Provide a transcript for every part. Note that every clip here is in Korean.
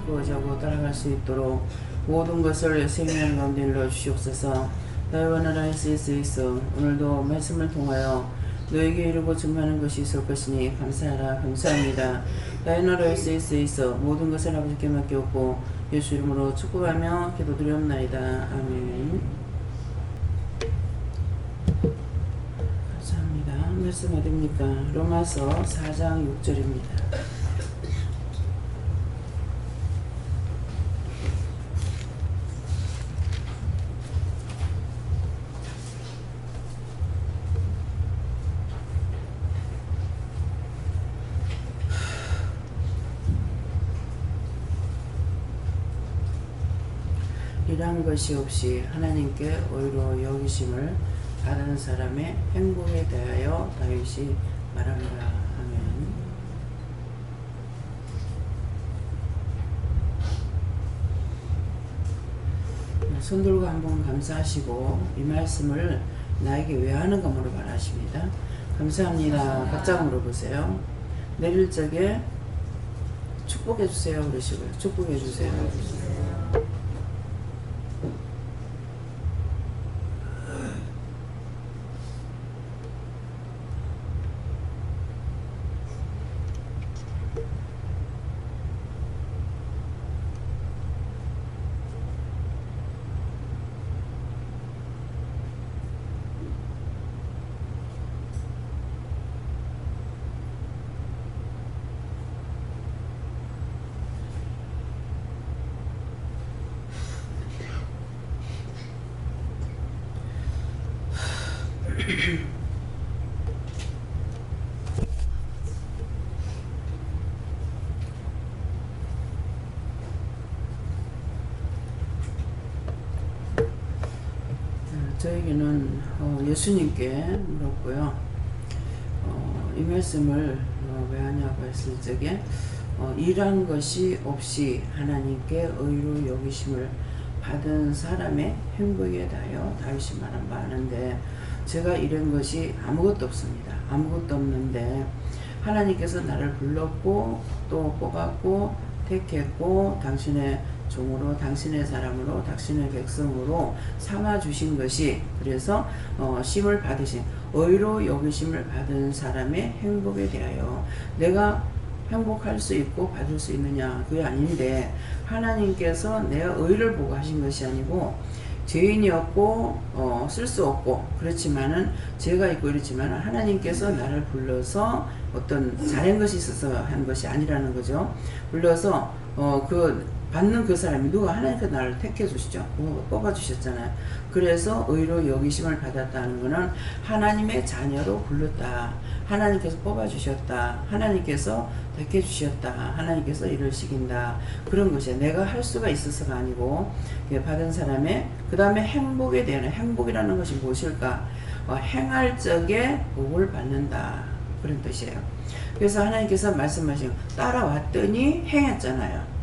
기뻐하지 하고 따라갈 수 있도록 모든 것을 생명 가운데 일러 주시옵소서. 나의 나라에서 있어 오늘도 말씀을 통하여 너에게 이루고 증명하는 것이 있을 것이니 감사하라. 감사합니다. 나의 나라에서 있어 모든 것을 아버지께 맡겼고 예수 이름으로 축복하며 기도드리옵나이다. 아멘. 감사합니다. 말씀 어디입니까? 로마서 4장 6절입니다. 이러한 것이 없이 하나님께 의로 여기심을 받은 사람의 행복에 대하여 다윗이 말합니다. 아멘. 손 들고 한번 감사하시고 이 말씀을 나에게 왜 하는가 물어봐라 하십니다. 감사합니다. 각자 물어보세요. 내릴 적에 축복해 주세요 그러시고요. 축복해 주세요. 저에게는 예수님께 물었고요. 이 말씀을 왜 하냐고 했을 적에 일한 것이 없이 하나님께 의로 여기심을 받은 사람의 행복에 대하여 다윗이 말한 바 하는데, 제가 일한 것이 아무것도 없습니다. 아무것도 없는데 하나님께서 나를 불렀고 또 뽑았고 택했고 당신의 종으로, 당신의 사람으로, 당신의 백성으로 삼아주신 것이, 그래서 심을 받으신, 의로 여기심을 받은 사람의 행복에 대하여 내가 행복할 수 있고 받을 수 있느냐, 그게 아닌데, 하나님께서 내가 의를 보고 하신 것이 아니고 죄인이었고 쓸 수 없고 그렇지만은 죄가 있고 이렇지만 하나님께서 나를 불러서 어떤 잘한 것이 있어서 한 것이 아니라는 거죠. 불러서 그 받는 그 사람이 누가, 하나님께서 나를 택해 주시죠. 뽑아 주셨잖아요. 그래서 의로 여기심을 받았다는 것은 하나님의 자녀로 불렀다, 하나님께서 뽑아 주셨다, 하나님께서 택해 주셨다, 하나님께서 일을 시킨다, 그런 것이야. 내가 할 수가 있어서가 아니고 받은 사람의, 그 다음에 행복에 대한, 행복이라는 것이 무엇일까? 행할 적에 복을 받는다, 그런 뜻이에요. 그래서 하나님께서 말씀하신, 따라왔더니 행했잖아요.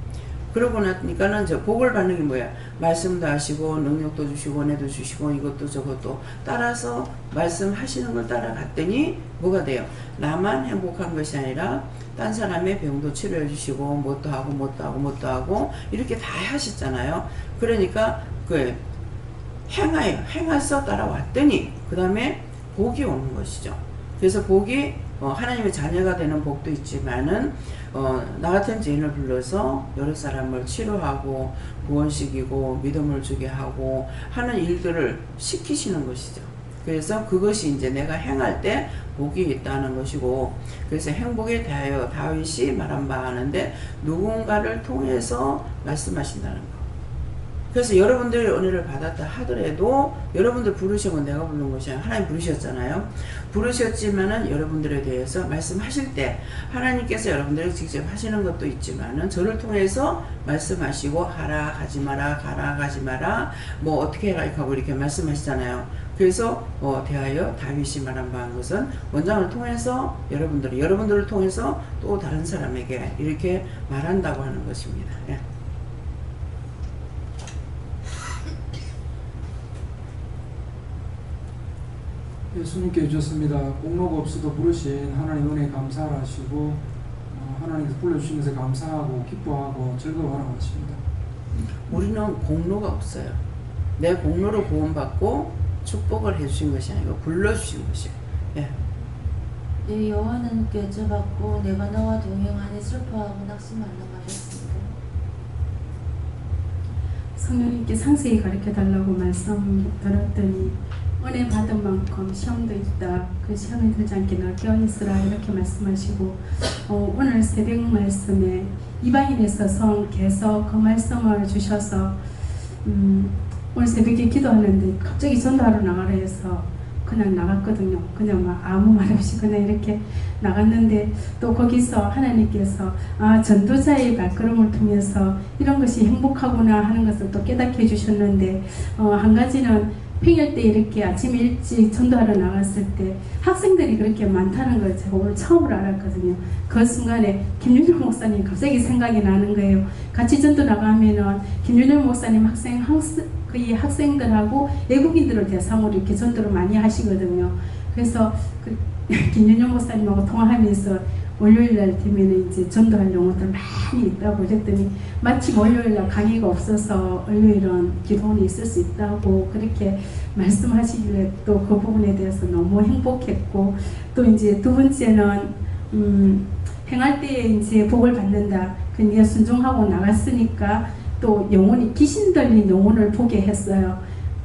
그러고 나니까는 저 복을 받는 게 뭐야? 말씀도 하시고 능력도 주시고 은혜도 주시고 이것도 저것도 따라서 말씀하시는 걸 따라갔더니 뭐가 돼요? 나만 행복한 것이 아니라 딴 사람의 병도 치료해 주시고 뭣도 하고 뭣도 하고 뭣도 하고 이렇게 다 하셨잖아요. 그러니까 그 행해서 따라왔더니 그 다음에 복이 오는 것이죠. 그래서 복이 하나님의 자녀가 되는 복도 있지만은 나 같은 죄인을 불러서 여러 사람을 치료하고 구원시키고 믿음을 주게 하고 하는 일들을 시키시는 것이죠. 그래서 그것이 이제 내가 행할 때 복이 있다는 것이고, 그래서 행복에 대하여 다윗이 말한 바 하는데 누군가를 통해서 말씀하신다는 거. 그래서 여러분들이 은혜를 받았다 하더라도 여러분들 부르신 건 내가 부른 것이 아니라 하나님 부르셨잖아요. 부르셨지만은 여러분들에 대해서 말씀하실 때 하나님께서 여러분들에게 직접 하시는 것도 있지만은 저를 통해서 말씀하시고, 하라 가지 마라, 가라 가지 마라, 뭐 어떻게 해라 하고 이렇게 말씀하시잖아요. 그래서 대하여 다윗이 말한 바 한 것은 원장을 통해서 여러분들을 통해서 또 다른 사람에게 이렇게 말한다고 하는 것입니다. 예. 예수님께 주셨습니다. 공로가 없어도 부르신 하나님 은혜 감사하시고 하나님께서 불러주신 것에 감사하고 기뻐하고 즐거워하는 것입니다. 우리는 공로가 없어요. 내 공로로 구원받고 축복을 해주신 것이 아니고 불러주신 것이에요. 예. 내 여호와는 여쭤봤고 내가 너와 동행하니 슬퍼하고 낙심하는 말이었습니다. 성령님께 상세히 가르쳐달라고 말씀 들었더니 은혜 받은 만큼 시험도 있다. 그 시험에 들지 않게 너 깨어있으라 이렇게 말씀하시고 오늘 새벽 말씀에 이방인에 있어서 계속 그 말씀을 주셔서 오늘 새벽에 기도하는데 갑자기 전도하러 나가라 해서 그냥 나갔거든요. 그냥 막 아무 말 없이 그냥 이렇게 나갔는데 또 거기서 하나님께서 전도자의 발걸음을 통해서 이런 것이 행복하구나 하는 것을 또 깨닫게 해주셨는데 한 가지는 평일 때 이렇게 아침 일찍 전도하러 나갔을 때 학생들이 그렇게 많다는 걸 제가 오늘 처음으로 알았거든요. 그 순간에 김윤일 목사님 갑자기 생각이 나는 거예요. 같이 전도 나가면은 김윤일 목사님 그 학생들하고 외국인들을 대상으로 이렇게 전도를 많이 하시거든요. 그래서 김윤일 목사님하고 통화하면서 월요일날 되면 이제 전도할 용어들 많이 있다고 그랬더니 마침 월요일날 강의가 없어서 월요일은 기도원이 있을 수 있다고 그렇게 말씀하시길래 또 그 부분에 대해서 너무 행복했고 또 이제 두 번째는 행할 때에 이제 복을 받는다. 근데 순종하고 나갔으니까 또 영혼이 귀신 들린 영혼을 보게 했어요.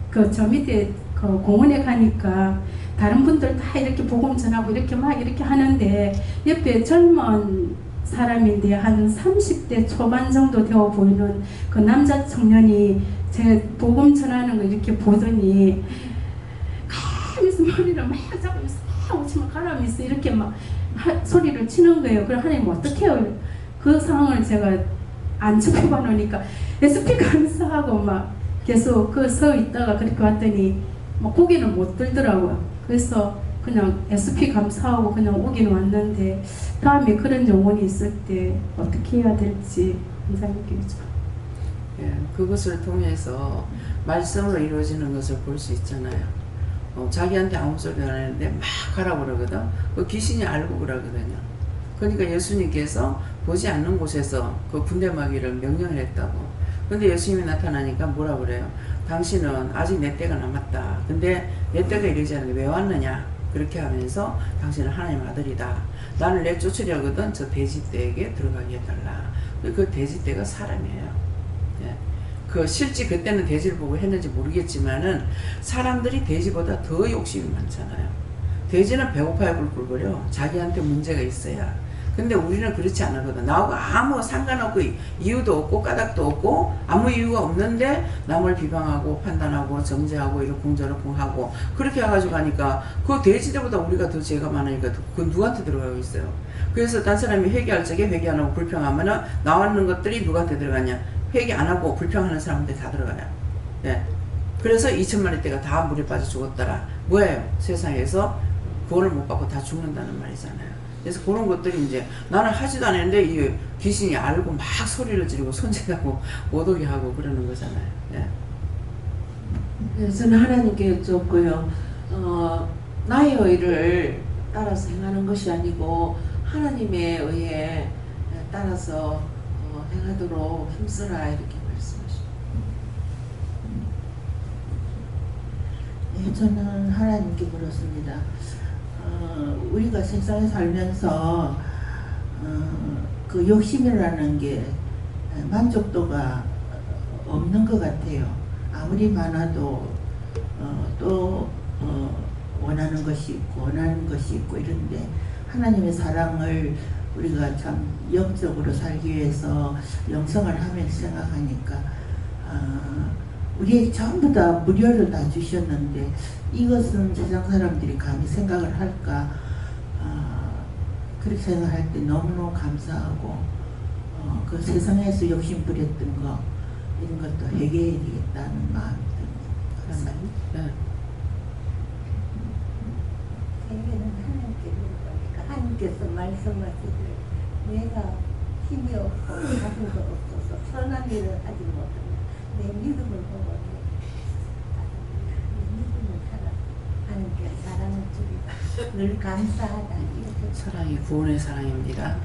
그 저 밑에 그 공원에 가니까 다른 분들 다 이렇게 복음 전하고 이렇게 막 이렇게 하는데 옆에 젊은 사람인데 한 30대 초반 정도 되어 보이는 그 남자 청년이 제 복음 전하는 거 이렇게 보더니 가면서 머리를 막 잡으면서 오치마 가라면서 이렇게 막 소리를 치는 거예요. 그럼 하나님 어떻게 해요? 그 상황을 제가 안 접해봐 놓으니까 SP 감사하고 막 계속 그 서 있다가 그렇게 왔더니 막 고개는 못 들더라고요. 그래서 그냥 SP 감사하고 그냥 오긴 왔는데 다음에 그런 영혼이 있을 때 어떻게 해야 될지 감사님께 여쭤. 예, 그것을 통해서 말씀으로 이루어지는 것을 볼 수 있잖아요. 자기한테 아무 소리도 안 했는데 막 가라고 그러거든. 그 귀신이 알고 그러거든요. 그러니까 예수님께서 보지 않는 곳에서 그 군대마귀를 명령을 했다고. 근데 예수님이 나타나니까 뭐라 그래요? 당신은 아직 내 때가 남았다. 근데 내 때가 이르지 않는데 왜 왔느냐? 그렇게 하면서 당신은 하나님 아들이다. 나를 내쫓으려거든 저 돼지떼에게 들어가게 해달라. 그 돼지떼가 사람이에요. 예. 그 실제 그때는 돼지를 보고 했는지 모르겠지만은 사람들이 돼지보다 더 욕심이 많잖아요. 돼지는 배고파야 굴굴거려. 자기한테 문제가 있어야. 근데 우리는 그렇지 않거든. 나하고 아무 상관없고 이유도 없고 까닭도 없고 아무 이유가 없는데 남을 비방하고 판단하고 정죄하고 이렇게 공저럭공하고 그렇게 해가지고 가니까 그 돼지들보다 우리가 더 죄가 많으니까 그건 누구한테 들어가고 있어요. 그래서 딴 사람이 회개할 적에 회개 안 하고 불평하면은 나왔는 것들이 누구한테 들어가냐? 회개 안 하고 불평하는 사람한테 다 들어가요. 예. 그래서 2천마리 떼가 다 물에 빠져 죽었더라. 뭐예요? 세상에서 구원을 못 받고 다 죽는다는 말이잖아요. 그래서 그런 것들이 이제 나는 하지도 않았는데 이 귀신이 알고 막 소리를 지르고 손질하고 못 오게 하고 그러는 거잖아요. 예. 네, 저는 하나님께 여쭙고요. 나의 의를 따라서 행하는 것이 아니고 하나님의 의에 따라서 행하도록 힘쓰라 이렇게 말씀하십니다. 네, 저는 하나님께 물었습니다. 우리가 세상에 살면서 그 욕심이라는 게 만족도가 없는 것 같아요. 아무리 많아도 또 원하는 것이 있고 원하는 것이 있고 이런데 하나님의 사랑을 우리가 참 영적으로 살기 위해서 영성을 하면서 생각하니까 우리에게 전부 다 무료로 다 주셨는데 이것은 세상 사람들이 감히 생각을 할까 그렇게 생각할 때 너무너무 감사하고 그 세상에서 욕심 부렸던 거 이런 것도 회개해야 되겠다는 마음이 듭니다. 네. 회개는 하나님께 물어보니까 하나님께서 말씀하시길 내가 힘이 없고 자신도 없어서 선한 일을 하지 못하면 내 믿음을 보고 내 믿음을 살아 하나님께 사랑을 주리라 늘 감사하다 이렇게 사랑이 구원의 사랑입니다.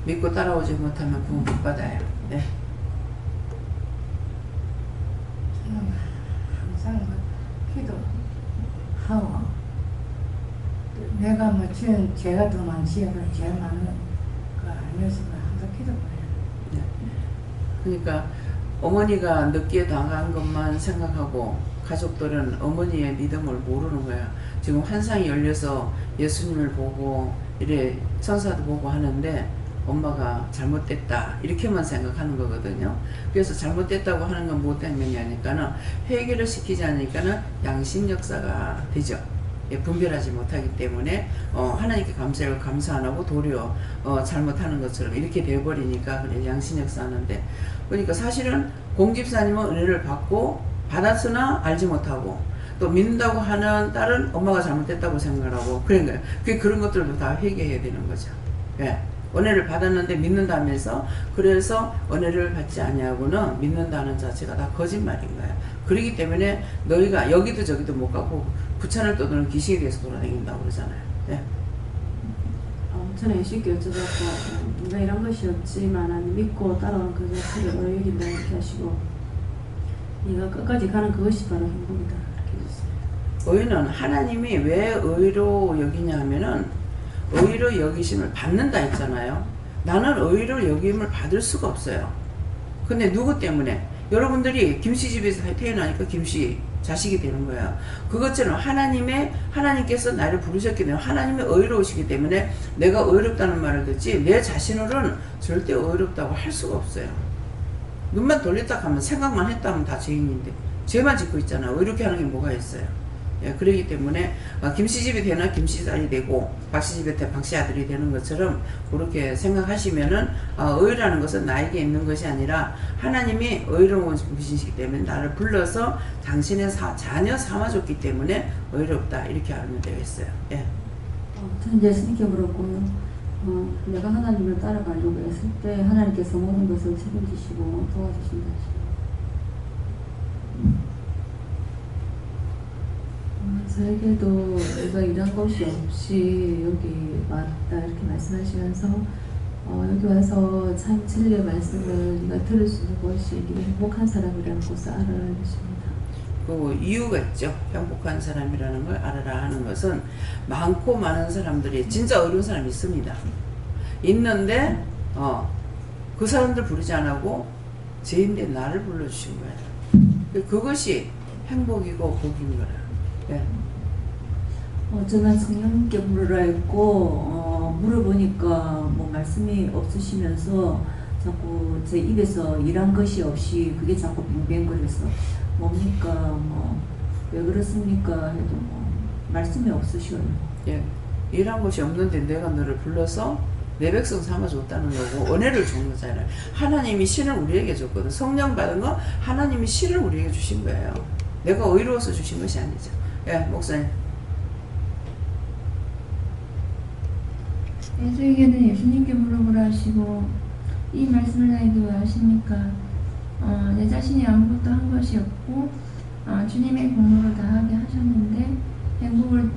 믿고 따라오지 못하면 구원 못 받아요. 네. 저는 항상 기도하고 내가 뭐 죄가 더 많지 죄 많은 거 아니었으면 항상 기도해요. 네. 그러니까 어머니가 늦게 당한 것만 생각하고 가족들은 어머니의 믿음을 모르는 거야. 지금 환상이 열려서 예수님을 보고 이래 천사도 보고 하는데 엄마가 잘못됐다 이렇게만 생각하는 거거든요. 그래서 잘못됐다고 하는 건 뭐 때문이냐니까는 회개를 시키지 않으니까는 양심 역사가 되죠. 예, 분별하지 못하기 때문에 하나님께 감사를 감사 안 하고 도리어 잘못하는 것처럼 이렇게 돼버리니까 그래 양심 역사하는데, 그러니까 사실은 공집사님은 은혜를 받고 받았으나 알지 못하고 또 믿는다고 하는 딸은 엄마가 잘못됐다고 생각을 하고 그런 거예요. 그런 것들도 다 회개해야 되는 거죠. 예. 은혜를 받았는데 믿는다면서 그래서 은혜를 받지 아니하고는 믿는다는 자체가 다 거짓말인 거예요. 그렇기 때문에 너희가 여기도 저기도 못 가고 부천을 떠도는 귀신에 대해서 돌아다닌다고 그러잖아요. 예. 저는 쉽게 여쭤봤고 누가 이런 것이 없지만 믿고 따라오는 그 자체를 너희 여긴다 이렇게 하시고 네가 끝까지 가는 그것이 바로 행복이다 이렇게 해주세요. 의는 하나님이 왜 의로 여기냐 하면은 의로 여기심을 받는다 했잖아요. 나는 의로 여김을 받을 수가 없어요. 근데 누구 때문에? 여러분들이 김씨 집에서 태어나니까 김씨 자식이 되는 거예요. 그것처럼 하나님께서 나를 부르셨기 때문에 하나님이 의로우시기 때문에 내가 의롭다는 말을 듣지 내 자신으로는 절대 의롭다고 할 수가 없어요. 눈만 돌렸다 하면 생각만 했다 하면 다 죄인인데 죄만 짓고 있잖아요. 의롭게 하는 게 뭐가 있어요. 예, 그러기 때문에 김씨 집이 되나 김씨 딸이 되고 박씨 집에 되 박씨 아들이 되는 것처럼 그렇게 생각하시면은 의라는 것은 나에게 있는 것이 아니라 하나님이 의로운 분이시기 때문에 나를 불러서 당신의 자녀 삼아줬기 때문에 의롭다 이렇게 알면 되겠어요. 예. 저는 예수님께 물었고요. 내가 하나님을 따라가려고 했을 때 하나님께서 모든 것을 책임지시고 도와주신다 하시고 저에게도 내가 이런 것이 없이 여기 왔다 이렇게 말씀하시면서 여기 와서 참 진리의 말씀을 네가 들을 수 있는 것이 네가 행복한 사람이라는 것을 알아야 것입니다. 그 이유가 있죠. 행복한 사람이라는 걸 알아라 하는 것은 많고 많은 사람들이 진짜 어려운 사람이 있습니다. 있는데 그 사람들 부르지 않고 죄인데 나를 불러주신 거예요. 그것이 행복이고 복인 거라. 네. 저는 성령님께 물으라 했고 물어보니까 뭐 말씀이 없으시면서 자꾸 제 입에서 일한 것이 없이 그게 자꾸 빙빙거려서 뭡니까 뭐 왜 그렇습니까 해도 뭐 말씀이 없으셔요. 예. 일한 것이 없는데 내가 너를 불러서 내 백성 삼아줬다는 거고 은혜를 준 거잖아요. 하나님이 신을 우리에게 줬거든. 성령 받은 거 하나님이 신을 우리에게 주신 거예요. 내가 의로워서 주신 것이 아니죠. 예, 목사님. 저에게는 예수님께 물어보라 하시고 이 말씀을 나에게 왜 하십니까? 내 자신이 아무것도 한 것이 없고 주님의 공로로 다 하게 하셨는데 행복을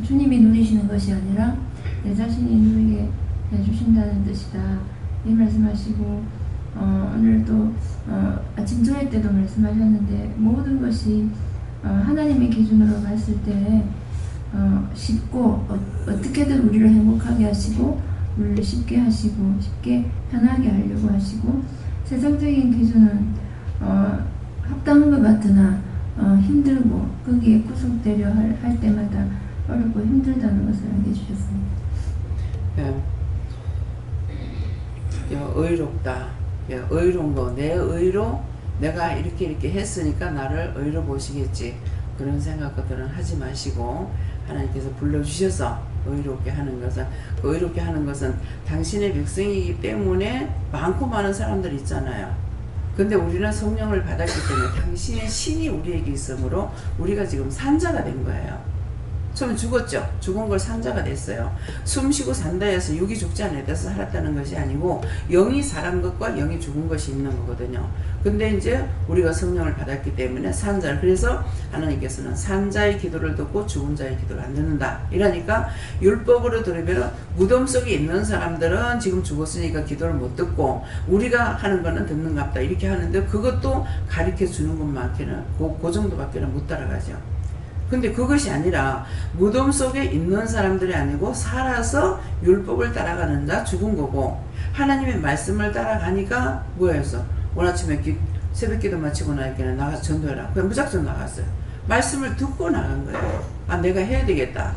주님이 누리시는 것이 아니라 내 자신이 누리게 해주신다는 뜻이다. 이 말씀하시고 오늘도 아침 조회 때도 말씀하셨는데 모든 것이 하나님의 기준으로 봤을 때 쉽고 어떻게든 우리를 행복하게 하시고 우리를 쉽게 하시고 쉽게 편하게 하려고 하시고 세상적인 기준은 합당한 것 같으나 힘들고 거기에 구속되려 할 때마다 어렵고 힘들다는 것을 알게 해주셨습니다. 예. 의롭다. 예, 의로운 거. 내 의로 내가 이렇게 했으니까 나를 의로 보시겠지. 그런 생각들은 하지 마시고 하나님께서 불러주셔서 의롭게 하는 것은 그 의롭게 하는 것은 당신의 백성이기 때문에 많고 많은 사람들이 있잖아요. 근데 우리는 성령을 받았기 때문에 당신의 신이 우리에게 있으므로 우리가 지금 산자가 된 거예요. 처음에 죽었죠. 죽은 걸 산자가 됐어요. 숨 쉬고 산다 해서 육이 죽지 않아야 돼서 살았다는 것이 아니고 영이 살은 것과 영이 죽은 것이 있는 거거든요. 근데 이제 우리가 성령을 받았기 때문에 산자, 그래서 하나님께서는 산자의 기도를 듣고 죽은 자의 기도를 안 듣는다. 이러니까 율법으로 들으면 무덤 속에 있는 사람들은 지금 죽었으니까 기도를 못 듣고 우리가 하는 거는 듣는갑다. 이렇게 하는데 그것도 가르쳐 주는 것만큼은 그 정도밖에는 못 따라가죠. 근데 그것이 아니라 무덤 속에 있는 사람들이 아니고 살아서 율법을 따라가는 자 죽은 거고 하나님의 말씀을 따라가니까 뭐였어? 오늘 아침에 새벽 기도 마치고 나니까 나가서 전도해라. 그냥 무작정 나갔어요. 말씀을 듣고 나간 거예요. 아, 내가 해야 되겠다.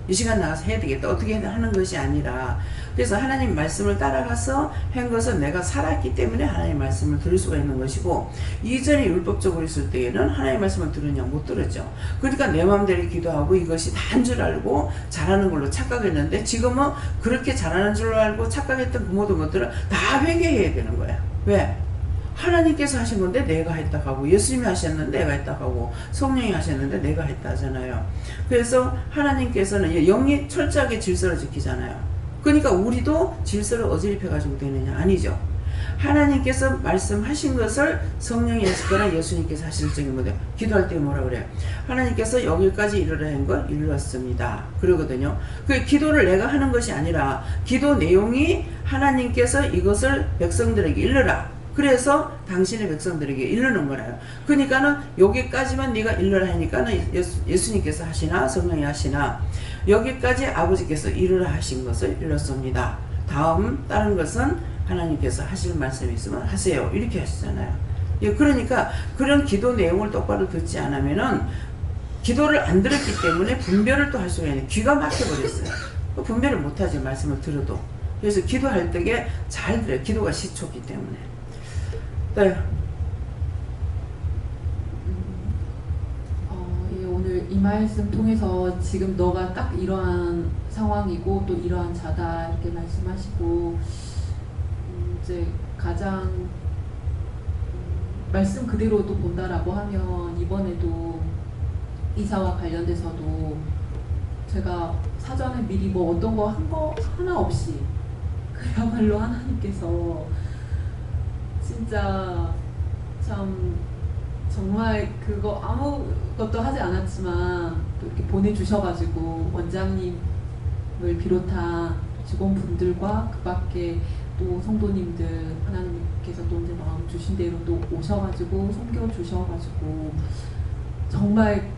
이 시간 나가서 해야 되겠다. 어떻게 하는 것이 아니라 그래서 하나님 말씀을 따라가서 한 것은 내가 살았기 때문에 하나님 말씀을 들을 수가 있는 것이고 이전에 율법적으로 있을 때에는 하나님 말씀을 들으냐 못 들었죠. 그러니까 내 마음대로 기도하고 이것이 다인 줄 알고 잘하는 걸로 착각했는데 지금은 그렇게 잘하는 줄로 알고 착각했던 그 모든 것들을 다 회개해야 되는 거야. 왜? 하나님께서 하신 건데 내가 했다 하고 예수님이 하셨는데 내가 했다 하고 성령이 하셨는데 내가 했다 하잖아요. 그래서 하나님께서는 영이 철저하게 질서를 지키잖아요. 그러니까 우리도 질서를 어지럽혀가지고 되느냐? 아니죠. 하나님께서 말씀하신 것을 성령이 하시거나 예수님께서 하실 적이 뭐냐? 기도할 때 뭐라 그래요? 하나님께서 여기까지 이르라 한 걸 이루었습니다. 그러거든요. 그 기도를 내가 하는 것이 아니라 기도 내용이 하나님께서 이것을 백성들에게 일러라. 그래서 당신의 백성들에게 이르는 거라요. 그러니까는 여기까지만 네가 이르라 하니까는 예수님께서 하시나 성령이 하시나 여기까지 아버지께서 이르라 하신 것을 이뤘습니다. 다음 다른 것은 하나님께서 하실 말씀이 있으면 하세요. 이렇게 하시잖아요. 예, 그러니까 그런 기도 내용을 똑바로 듣지 않으면은 기도를 안 들었기 때문에 분별을 또 할 수가 있는 귀가 막혀버렸어요. 분별을 못하지 말씀을 들어도. 그래서 기도할 때에 잘 들어요. 기도가 시초기 때문에. 네. 예, 오늘 이 말씀 통해서 지금 너가 딱 이러한 상황이고 또 이러한 자다 이렇게 말씀하시고 이제 가장 말씀 그대로도 본다라고 하면 이번에도 이사와 관련돼서도 제가 사전에 미리 뭐 어떤 거 한 거 하나 없이 그야말로 하나님께서 진짜 참 정말 그거 아무것도 하지 않았지만 또 이렇게 보내주셔가지고 원장님을 비롯한 직원분들과 그 밖에 또 성도님들 하나님께서 또 이제 마음 주신 대로 또 오셔가지고 섬겨주셔가지고 정말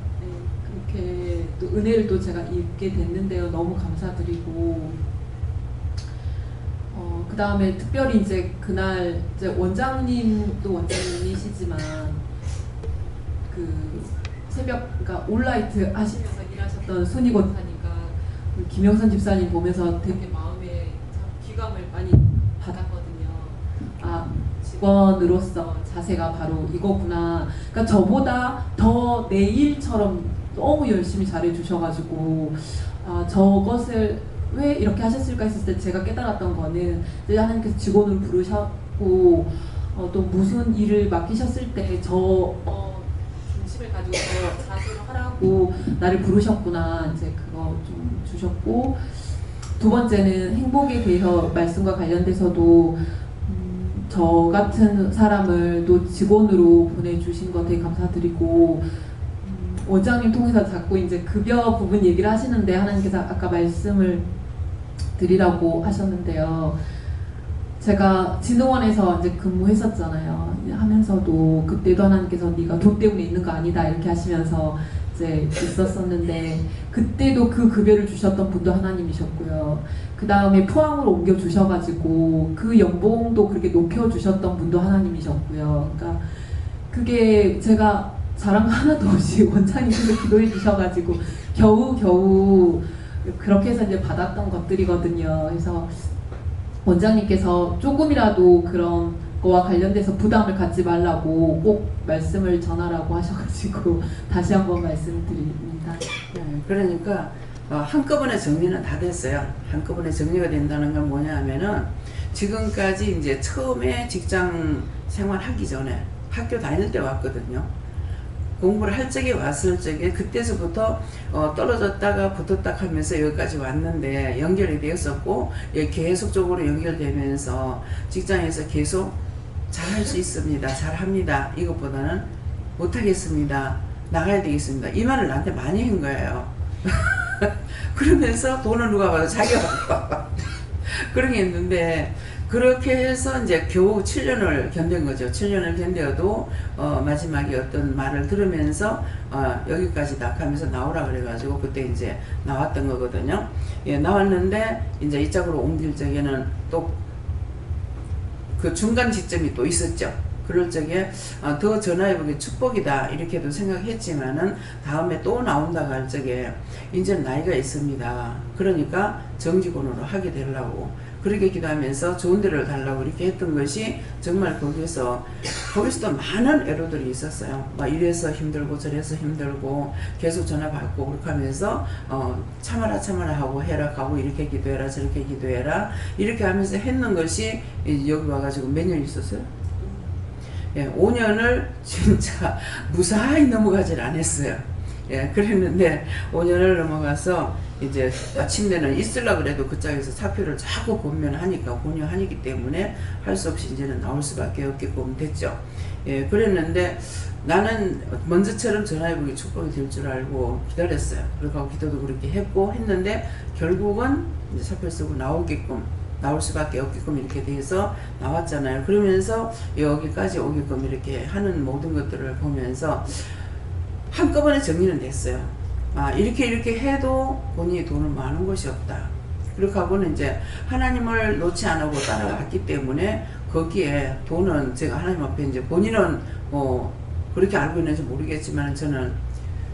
그렇게 또 은혜를 또 제가 입게 됐는데요. 너무 감사드리고 그 다음에 특별히 이제 그날 이제 원장님도 원장님이시지만 그 새벽 그러니까 온라이트 하시면서 일하셨던 손희 권사니까 김영선 집사님 보면서 되게 마음에 참 귀감을 많이 받았거든요. 아 직원으로서 자세가 바로 이거구나. 그러니까 저보다 더 내 일처럼 너무 열심히 잘해주셔가지고 아 저것을 왜 이렇게 하셨을까 했을 때 제가 깨달았던 거는 하나님께서 직원을 부르셨고 또 무슨 일을 맡기셨을 때 저 중심을 가지고 더 자세로 하라고 나를 부르셨구나 이제 그거 좀 주셨고 두 번째는 행복에 대해서 말씀과 관련돼서도 저 같은 사람을 또 직원으로 보내주신 것 되게 감사드리고 원장님 통해서 자꾸 이제 급여 부분 얘기를 하시는데 하나님께서 아까 말씀을 드리라고 하셨는데요. 제가 진흥원에서 이제 근무했었잖아요. 하면서도 그때도 하나님께서 네가 돈 때문에 있는 거 아니다 이렇게 하시면서 이제 있었었는데 그때도 그 급여를 주셨던 분도 하나님이셨고요. 그 다음에 포항으로 옮겨 주셔가지고 그 연봉도 그렇게 높여 주셨던 분도 하나님이셨고요. 그러니까 그게 제가 자랑 하나도 없이 원장님께서 기도해 주셔가지고 겨우 그렇게 해서 이제 받았던 것들이거든요. 그래서 원장님께서 조금이라도 그런 거와 관련돼서 부담을 갖지 말라고 꼭 말씀을 전하라고 하셔가지고 다시 한번 말씀드립니다. 네, 그러니까 한꺼번에 정리는 다 됐어요. 한꺼번에 정리가 된다는 건 뭐냐 하면은 지금까지 이제 처음에 직장 생활하기 전에 학교 다닐 때 왔거든요. 공부를 할 적에 왔을 적에 그때서부터 떨어졌다가 붙었다 하면서 여기까지 왔는데 연결이 되었었고 계속적으로 연결되면서 직장에서 계속 잘할 수 있습니다. 잘합니다. 이것보다는 못하겠습니다. 나가야 되겠습니다. 이 말을 나한테 많이 한 거예요. 그러면서 돈을 누가 받아? 자기가 받아. 그렇게 했는데 그렇게 해서 이제 겨우 7년을 견딘 거죠. 7년을 견뎌도 마지막에 어떤 말을 들으면서 여기까지 딱 하면서 나오라 그래가지고 그때 이제 나왔던 거거든요. 예, 나왔는데 이제 이쪽으로 옮길 적에는 또 그 중간 지점이 또 있었죠. 그럴 적에 더 전화해보기 축복이다 이렇게도 생각했지만은 다음에 또 나온다고 할 적에 이제 나이가 있습니다. 그러니까 정직원으로 하게 되려고 그렇게 기도하면서 좋은 데를 달라고 이렇게 했던 것이 정말 거기서도 많은 애로들이 있었어요. 막 이래서 힘들고 저래서 힘들고 계속 전화 받고 그렇게 하면서 참아라 하고 해라 하고 이렇게 기도해라 저렇게 기도해라 이렇게 하면서 했는 것이 여기 와가지고 몇 년 있었어요? 예, 5년을 진짜 무사히 넘어가질 않았어요. 예, 그랬는데 5년을 넘어가서 이제 마침내는 있으려고 그래도 그쪽에서 사표를 자꾸 권면하니까 권유하기 때문에 할 수 없이 이제는 나올 수밖에 없게끔 됐죠. 예, 그랬는데 나는 먼저처럼 전화해보기 축복이 될 줄 알고 기다렸어요. 그리고 기도도 그렇게 했고 했는데 결국은 이제 사표 쓰고 나올 수밖에 없게끔 이렇게 돼서 나왔잖아요. 그러면서 여기까지 오게끔 이렇게 하는 모든 것들을 보면서 한꺼번에 정리는 됐어요. 이렇게 해도 본인이 돈을 많은 것이 없다. 그렇게 하고는 이제 하나님을 놓지 않고 따라갔기 때문에 거기에 돈은 제가 하나님 앞에 이제 본인은 그렇게 알고 있는지 모르겠지만 저는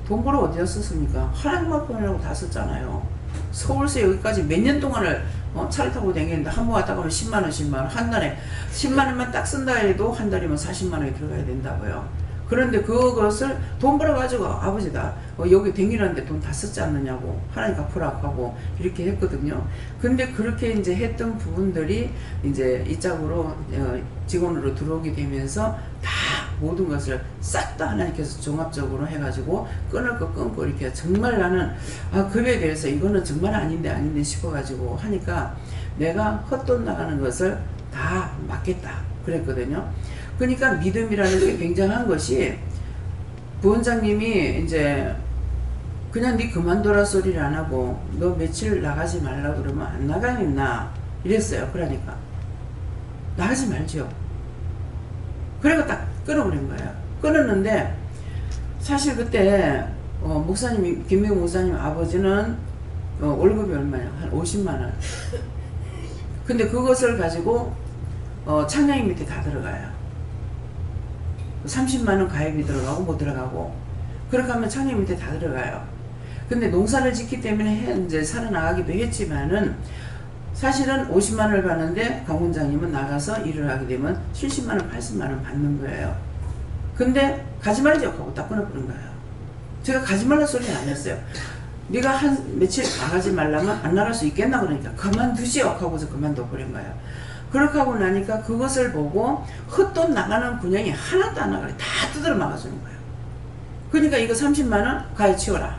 돈 벌어 어디다 썼습니까? 하나님 앞에 하려고 다 썼잖아요. 서울서 여기까지 몇 년 동안을 차를 타고 다니는데 한 번 왔다 가면 10만 원 한 달에 10만 원만 딱 쓴다 해도 한 달이면 40만 원이 들어가야 된다고요. 그런데 그것을 돈 벌어가지고 아버지다 여기 댕기는데 돈 다 썼지 않느냐고 하나님 갚으라고 하고 이렇게 했거든요. 근데 그렇게 이제 했던 부분들이 이제 이 짝으로 직원으로 들어오게 되면서 다 모든 것을 싹 다 하나님께서 종합적으로 해가지고 끊을 거 끊고 이렇게 정말 나는 급여에 대해서 이거는 정말 아닌데 싶어가지고 하니까 내가 헛돈 나가는 것을 다 막겠다 그랬거든요. 그러니까 믿음이라는 게 굉장한 것이 부원장님이 이제 그냥 네 그만둬라 소리를 안 하고 너 며칠 나가지 말라 그러면 안 나가겠나 이랬어요. 그러니까 나가지 말죠. 그리고 딱 끊어버린 거예요. 끊었는데 사실 그때 목사님이 김미국 목사님 아버지는 월급이 얼마냐 한 50만 원. 근데 그것을 가지고 창량이 밑에 다 들어가요. 30만 원 가입이 들어가고 못 들어가고 그렇게 하면 창녕 밑에 다 들어가요. 근데 농사를 짓기 때문에 이제 살아나가기도 했지만은 사실은 50만 원을 받는데 강 원장님은 나가서 일을 하게 되면 70만 원, 80만 원 받는 거예요. 근데 가지 말죠 하고 딱 끊어버린 거예요. 제가 가지 말라 소리는 안 했어요. 네가 한 며칠 나가지 말라면 안 나갈 수 있겠나 그러니까 그만두시오 하고서 그만둬버린 거예요. 그렇게 하고 나니까 그것을 보고 헛돈 나가는 분양이 하나도 안 나가요. 다 두드려 막아주는 거예요. 그러니까 이거 30만 원 가해 치워라.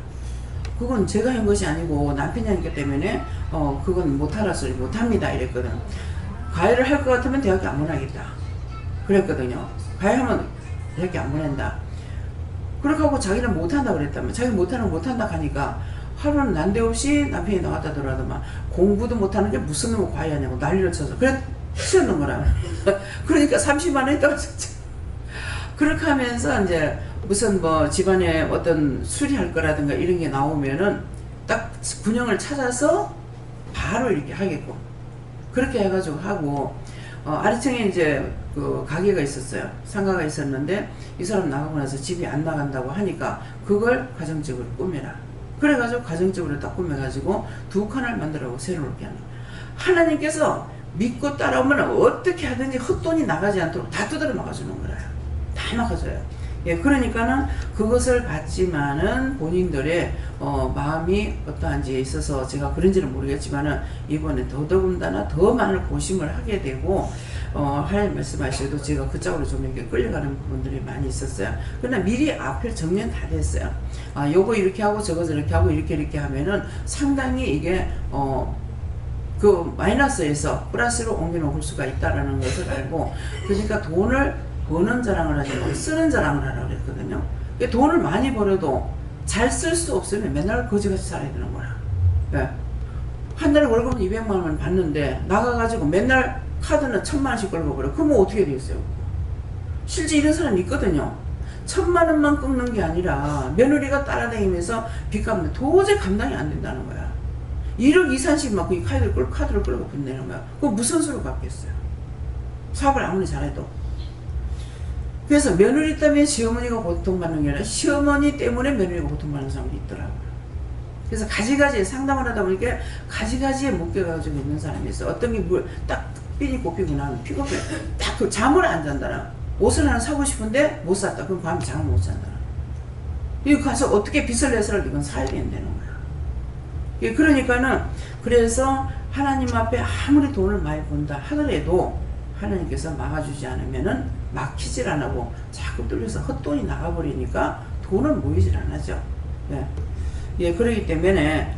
그건 제가 한 것이 아니고 남편이 하니까 때문에 그건 못하라 소리 못합니다 이랬거든. 가해를 할 것 같으면 대학교 안 보내겠다 그랬거든요. 가해하면 대학교 안 보낸다. 그렇게 하고 자기는 못한다 그랬다면 자기 못한다 하니까 하루는 난데없이 남편이 나왔다 들어가더만 공부도 못하는 게 무슨 놈의 과외하냐고 난리를 쳐서 그래 치웠는 거라. 그러니까 30만 원 있다고 했죠. 그렇게 하면서 이제 무슨 뭐 집안에 어떤 수리할 거라든가 이런 게 나오면은 딱 군형을 찾아서 바로 이렇게 하겠고 그렇게 해가지고 하고 아래층에 이제 그 가게가 있었어요. 상가가 있었는데 이 사람 나가고 나서 집이 안 나간다고 하니까 그걸 가정적으로 꾸며라. 그래가지고 가정적으로 딱 꾸며가지고 2칸을 만들라고 새로 놓게 하는 거예요. 하나님께서 믿고 따라오면 어떻게 하든지 헛돈이 나가지 않도록 다 두드려 막아주는 거예요. 다 막아줘요. 예, 그러니까는 그것을 받지만은 본인들의 마음이 어떠한지에 있어서 제가 그런지는 모르겠지만은 이번에 더더군다나 더 많은 고심을 하게 되고 하나님 말씀하셔도 제가 그쪽으로 좀 이렇게 끌려가는 부분들이 많이 있었어요. 그러나 미리 앞에 정리는 다 됐어요. 아, 요거 이렇게 하고 저거 저렇게 하고 이렇게 하면은 상당히 이게 그 마이너스에서 플러스로 옮겨놓을 수가 있다라는 것을 알고, 그러니까 돈을 버는 자랑을 하지 말고 쓰는 자랑을 하라고 그랬거든요. 돈을 많이 벌어도 잘 쓸 수 없으면 맨날 거지같이 살아야 되는 거야. 예. 한 달에 월급은 200만 원 받는데 나가가지고 맨날 카드는 1000만 원씩 긁어버려. 그러면 어떻게 되겠어요? 실제 이런 사람이 있거든요. 1000만 원만 끊는 게 아니라 며느리가 따라다니면서 빚 갚는 도저히 감당이 안 된다는 거야. 1억 2, 30만 막 그 카드를 끌고 붙내는 거야. 그거 무슨 수로 갚겠어요? 사업을 아무리 잘해도. 그래서 며느리 때문에 시어머니가 고통받는 게 아니라 시어머니 때문에 며느리가 고통받는 사람이 있더라고요. 그래서 가지가지 상담을 하다 보니까 가지가지에 묶여가지고 있는 사람이 있어. 어떤 게 딱 삘이 꼽히고 나면 픽업해. 딱 그 잠을 안 잔다라. 옷을 하나 사고 싶은데 못 샀다. 그럼 밤에 잠을 못 잔다라. 이거 가서 어떻게 빚을 내서라도 이건 사야 된다는 거야. 예, 그러니까는 그래서 하나님 앞에 아무리 돈을 많이 번다 하더라도 하나님께서 막아주지 않으면은 막히질 안 하고 자꾸 뚫려서 헛돈이 나가버리니까 돈은 모이질 안 하죠. 예. 예, 그렇기 때문에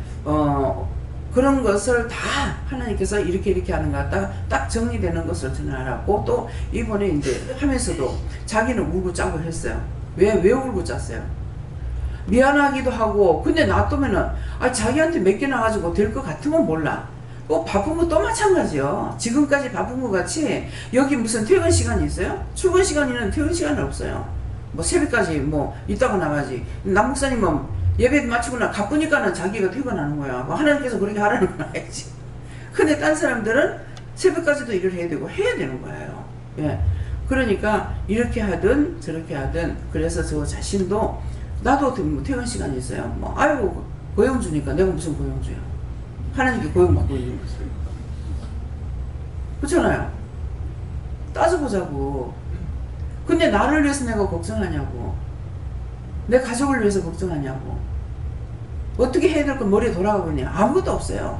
그런 것을 다 하나님께서 이렇게 하는 것 같다 딱 정리되는 것을 저는 알았고, 또 이번에 이제 하면서도 자기는 울고 짜고 했어요. 왜 울고 짰어요? 미안하기도 하고, 근데 놔두면은 자기한테 몇 개 나가지고 될 것 같으면 몰라. 바쁜 거 또 마찬가지요. 지금까지 바쁜 것 같이 여기 무슨 퇴근 시간이 있어요? 출근 시간에는 퇴근 시간이 없어요. 뭐 새벽까지 뭐 있다가 나가지. 남 목사님은 예배 마치고 나 가쁘니까는 자기가 퇴근하는 거야. 뭐 하나님께서 그렇게 하라는 건 알지. 근데 딴 사람들은 새벽까지도 일을 해야 되고 해야 되는 거예요. 예. 그러니까 이렇게 하든 저렇게 하든, 그래서 저 자신도 나도 퇴근 시간이 있어요. 뭐 아이고 고용 주니까 내가 무슨 고용주야. 하나님께 고용받고 있는 거죠. 그렇잖아요. 따져보자고. 근데 나를 위해서 내가 걱정하냐고. 내 가족을 위해서 걱정하냐고. 어떻게 해야 될 건 머리에 돌아가고 있냐. 아무것도 없어요.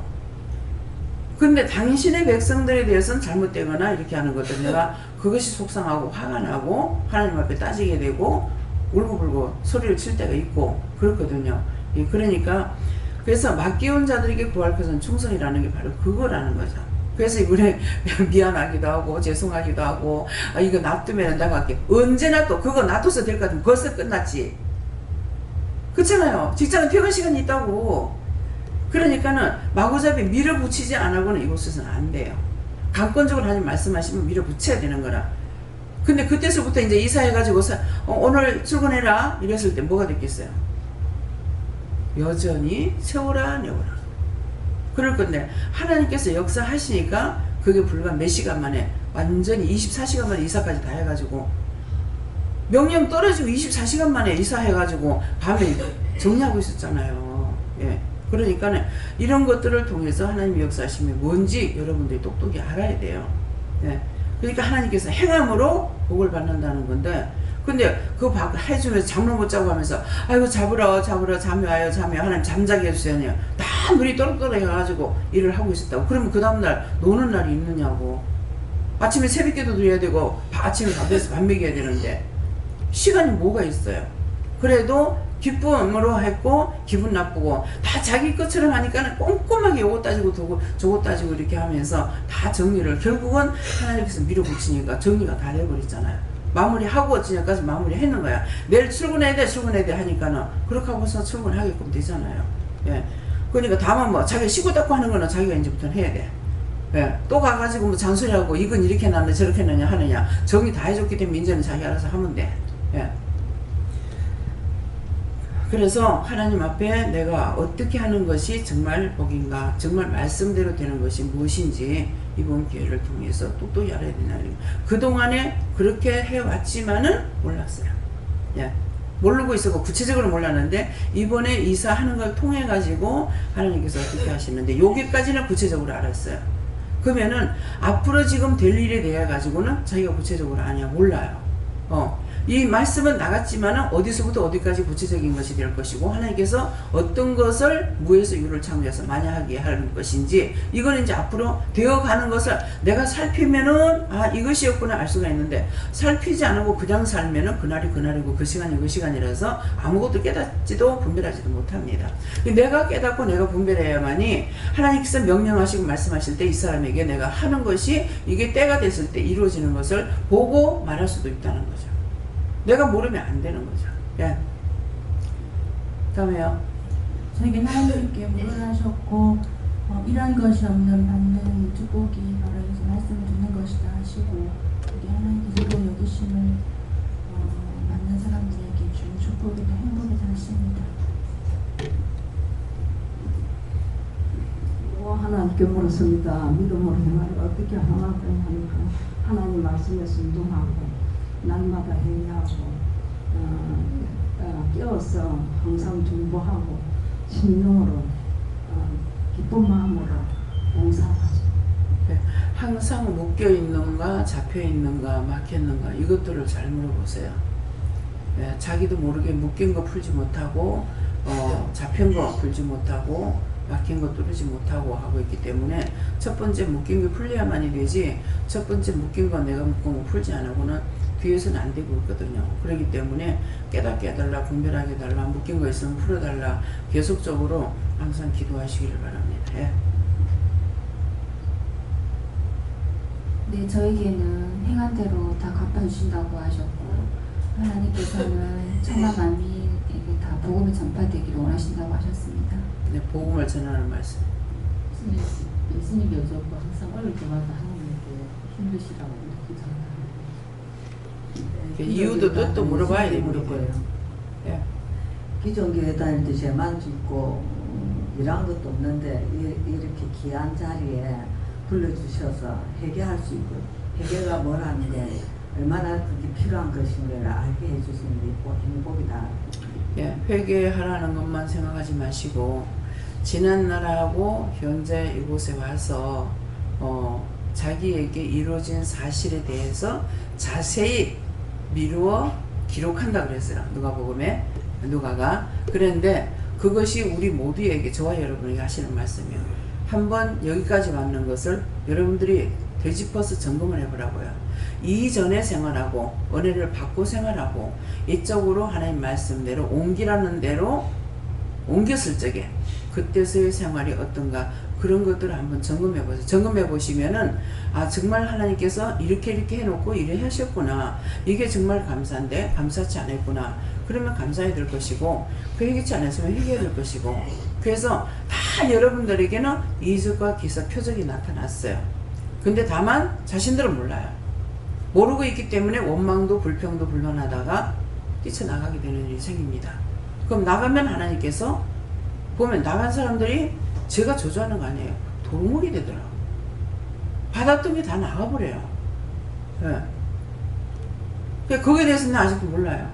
근데 당신의 백성들에 대해서는 잘못되거나 이렇게 하는 것들, 내가 그것이 속상하고 화가 나고 하나님 앞에 따지게 되고 울고불고 소리를 칠 때가 있고 그렇거든요. 예, 그러니까 그래서 맡겨온 자들에게 구할 것은 충성이라는 게 바로 그거라는 거죠. 그래서 이번에 미안하기도 하고 죄송하기도 하고 이거 놔두면 내가 할게. 언제나 또 그거 놔둬서 될 것 같으면 벌써 끝났지. 그렇잖아요. 직장은 퇴근 시간이 있다고. 그러니까는 마구잡이 밀어붙이지 않고는 이곳에서는 안 돼요. 강권적으로 하나님 말씀하시면 밀어붙여야 되는 거라. 근데 그때서부터 이제 이사해가지고 오늘 출근해라 이랬을 때 뭐가 됐겠어요? 여전히 세워라 내워라. 그럴 건데 하나님께서 역사하시니까 그게 불과 몇 시간 만에 완전히 24시간 만에 이사까지 다 해가지고 명령 떨어지고 24시간 만에 이사해가지고 밤에 정리하고 있었잖아요. 예. 그러니까 이런 것들을 통해서 하나님의 역사하심이 뭔지 여러분들이 똑똑히 알아야 돼요. 예. 그러니까 하나님께서 행함으로 복을 받는다는 건데, 근데 그거 해주면서 잠을 못 자고 하면서 아이고 잡으러 잠이 와요 하나님 잠자게 해주세요. 다 눈이 또렷또렷 해가지고 일을 하고 있었다고. 그러면 그 다음날 노는 날이 있느냐고. 아침에 새벽기도 드려야 되고 아침에 밥에서 밥 먹여야 되는데 시간이 뭐가 있어요. 그래도 기쁨으로 했고 기분 나쁘고 다 자기 것처럼 하니까 꼼꼼하게 요거 따지고 저거 따지고 이렇게 하면서 다 정리를 결국은 하나님께서 밀어붙이니까 정리가 다 돼버리잖아요. 마무리하고 어찌냐까지 마무리했는 거야. 내일 출근해야 돼 하니까는 그렇게 하고서 출근하게끔 되잖아요. 예. 그러니까 다만 뭐 자기가 쉬고 닦고 하는 거는 자기가 이제부터는 해야 돼. 예. 또 가가지고 뭐 잔소리하고 이건 이렇게 해놨네 저렇게 해놨냐 하느냐. 정리 다 해줬기 때문에 이제는 자기 알아서 하면 돼. 예. 그래서 하나님 앞에 내가 어떻게 하는 것이 정말 복인가, 정말 말씀대로 되는 것이 무엇인지 이번 기회를 통해서 똑똑히 알아야 된다는. 그동안에 그렇게 해왔지만은 몰랐어요. 예. 모르고 있었고 구체적으로 몰랐는데 이번에 이사하는 걸 통해 가지고 하나님께서 어떻게 하시는데 여기까지는 구체적으로 알았어요. 그러면은 앞으로 지금 될 일에 대해 가지고는 자기가 구체적으로 아냐 몰라요. 이 말씀은 나갔지만 어디서부터 어디까지 구체적인 것이 될 것이고 하나님께서 어떤 것을 무에서 유를 창조해서 만약하게 하는 것인지 이거는 이제 앞으로 되어가는 것을 내가 살피면은 아 이것이었구나 알 수가 있는데 살피지 않고 그냥 살면은 그날이 그날이고 그 시간이 그 시간이라서 아무것도 깨닫지도 분별하지도 못합니다. 내가 깨닫고 내가 분별해야만이 하나님께서 명령하시고 말씀하실 때 이 사람에게 내가 하는 것이 이게 때가 됐을 때 이루어지는 것을 보고 말할 수도 있다는 거죠. 내가 모르면 안 되는 거죠. 예. 다음에요. 저에게 하나님께 물어나셨고 이런 것이 없는 받는 축복이 바로 여기서 말씀을 듣는 것이다 하시고 우리 하나님께서 그 여기심을 받는 사람들에게 주는 축복이다 행복이다 하십니다. 하나님께 물었습니다. 믿음으로 행하를 어떻게 행하고 하니까 하나님 말씀에 순종하고 날마다 행하고 깨어서 항상 중보하고 심령으로 기쁜 마음으로 봉사하죠. 항상 묶여 있는가 잡혀 있는가 막혔는가 이것들을 잘 물어보세요. 예, 자기도 모르게 묶인 거 풀지 못하고 잡힌 거 풀지 못하고 막힌 거 뚫지 못하고 하고 있기 때문에 첫 번째 묶인 게 풀려야만이 되지 첫 번째 묶인 거 내가 묶은 거 풀지 않고는 뒤에서는 안 되고 있거든요. 그렇기 때문에 깨닫게 해달라 분별하게 해달라 묶인 거 있으면 풀어달라 계속적으로 항상 기도하시기를 바랍니다. 예. 네, 저에게는 행한 대로 다 갚아주신다고 하셨고 하나님께서는 천하 만민에게 다 복음이 전파되기를 원하신다고 하셨습니다. 네, 복음을 전하는 말씀. 예수님이 여쭤고 항상 어릴 때마다 하나님께 힘드시라고 기도하는 이유도 또 물어봐야 됩니다. 예. 기존 교회 다닐 때 죄만 짓고 일한 것도 없는데 이렇게 귀한 자리에 불러주셔서 회개할 수 있고 회개가 뭐라는데 얼마나 그게 필요한 것인가를 알게 해주시는 게 행복이다. 예, 회개하라는 것만 생각하지 마시고 지난 날하고 현재 이곳에 와서 자기에게 이루어진 사실에 대해서 자세히 미루어 기록한다 그랬어요. 누가복음에 누가가 그런데 그것이 우리 모두에게 저와 여러분에게 하시는 말씀이에요. 한번 여기까지 왔는 것을 여러분들이 되짚어서 점검을 해보라고요. 이전에 생활하고 은혜를 받고 생활하고 이쪽으로 하나님 말씀대로 옮기라는 대로 옮겼을 적에 그때서의 생활이 어떤가 그런 것들을 한번 점검해 보세요. 점검해 보시면은 아 정말 하나님께서 이렇게 해놓고 이래 하셨구나. 이게 정말 감사한데 감사치 않았구나. 그러면 감사해야 될 것이고 회개치 않았으면 회개해야 될 것이고 그래서 다 여러분들에게는 이적과 기사 표적이 나타났어요. 근데 다만 자신들은 몰라요. 모르고 있기 때문에 원망도 불평도 불만하다가 뛰쳐나가게 되는 일이 생깁니다. 그럼 나가면 하나님께서 보면 나간 사람들이 제가 저주하는 거 아니에요. 도루묵이 되더라고. 받았던 게 다 나가버려요. 예. 거기에 대해서는 아직도 몰라요.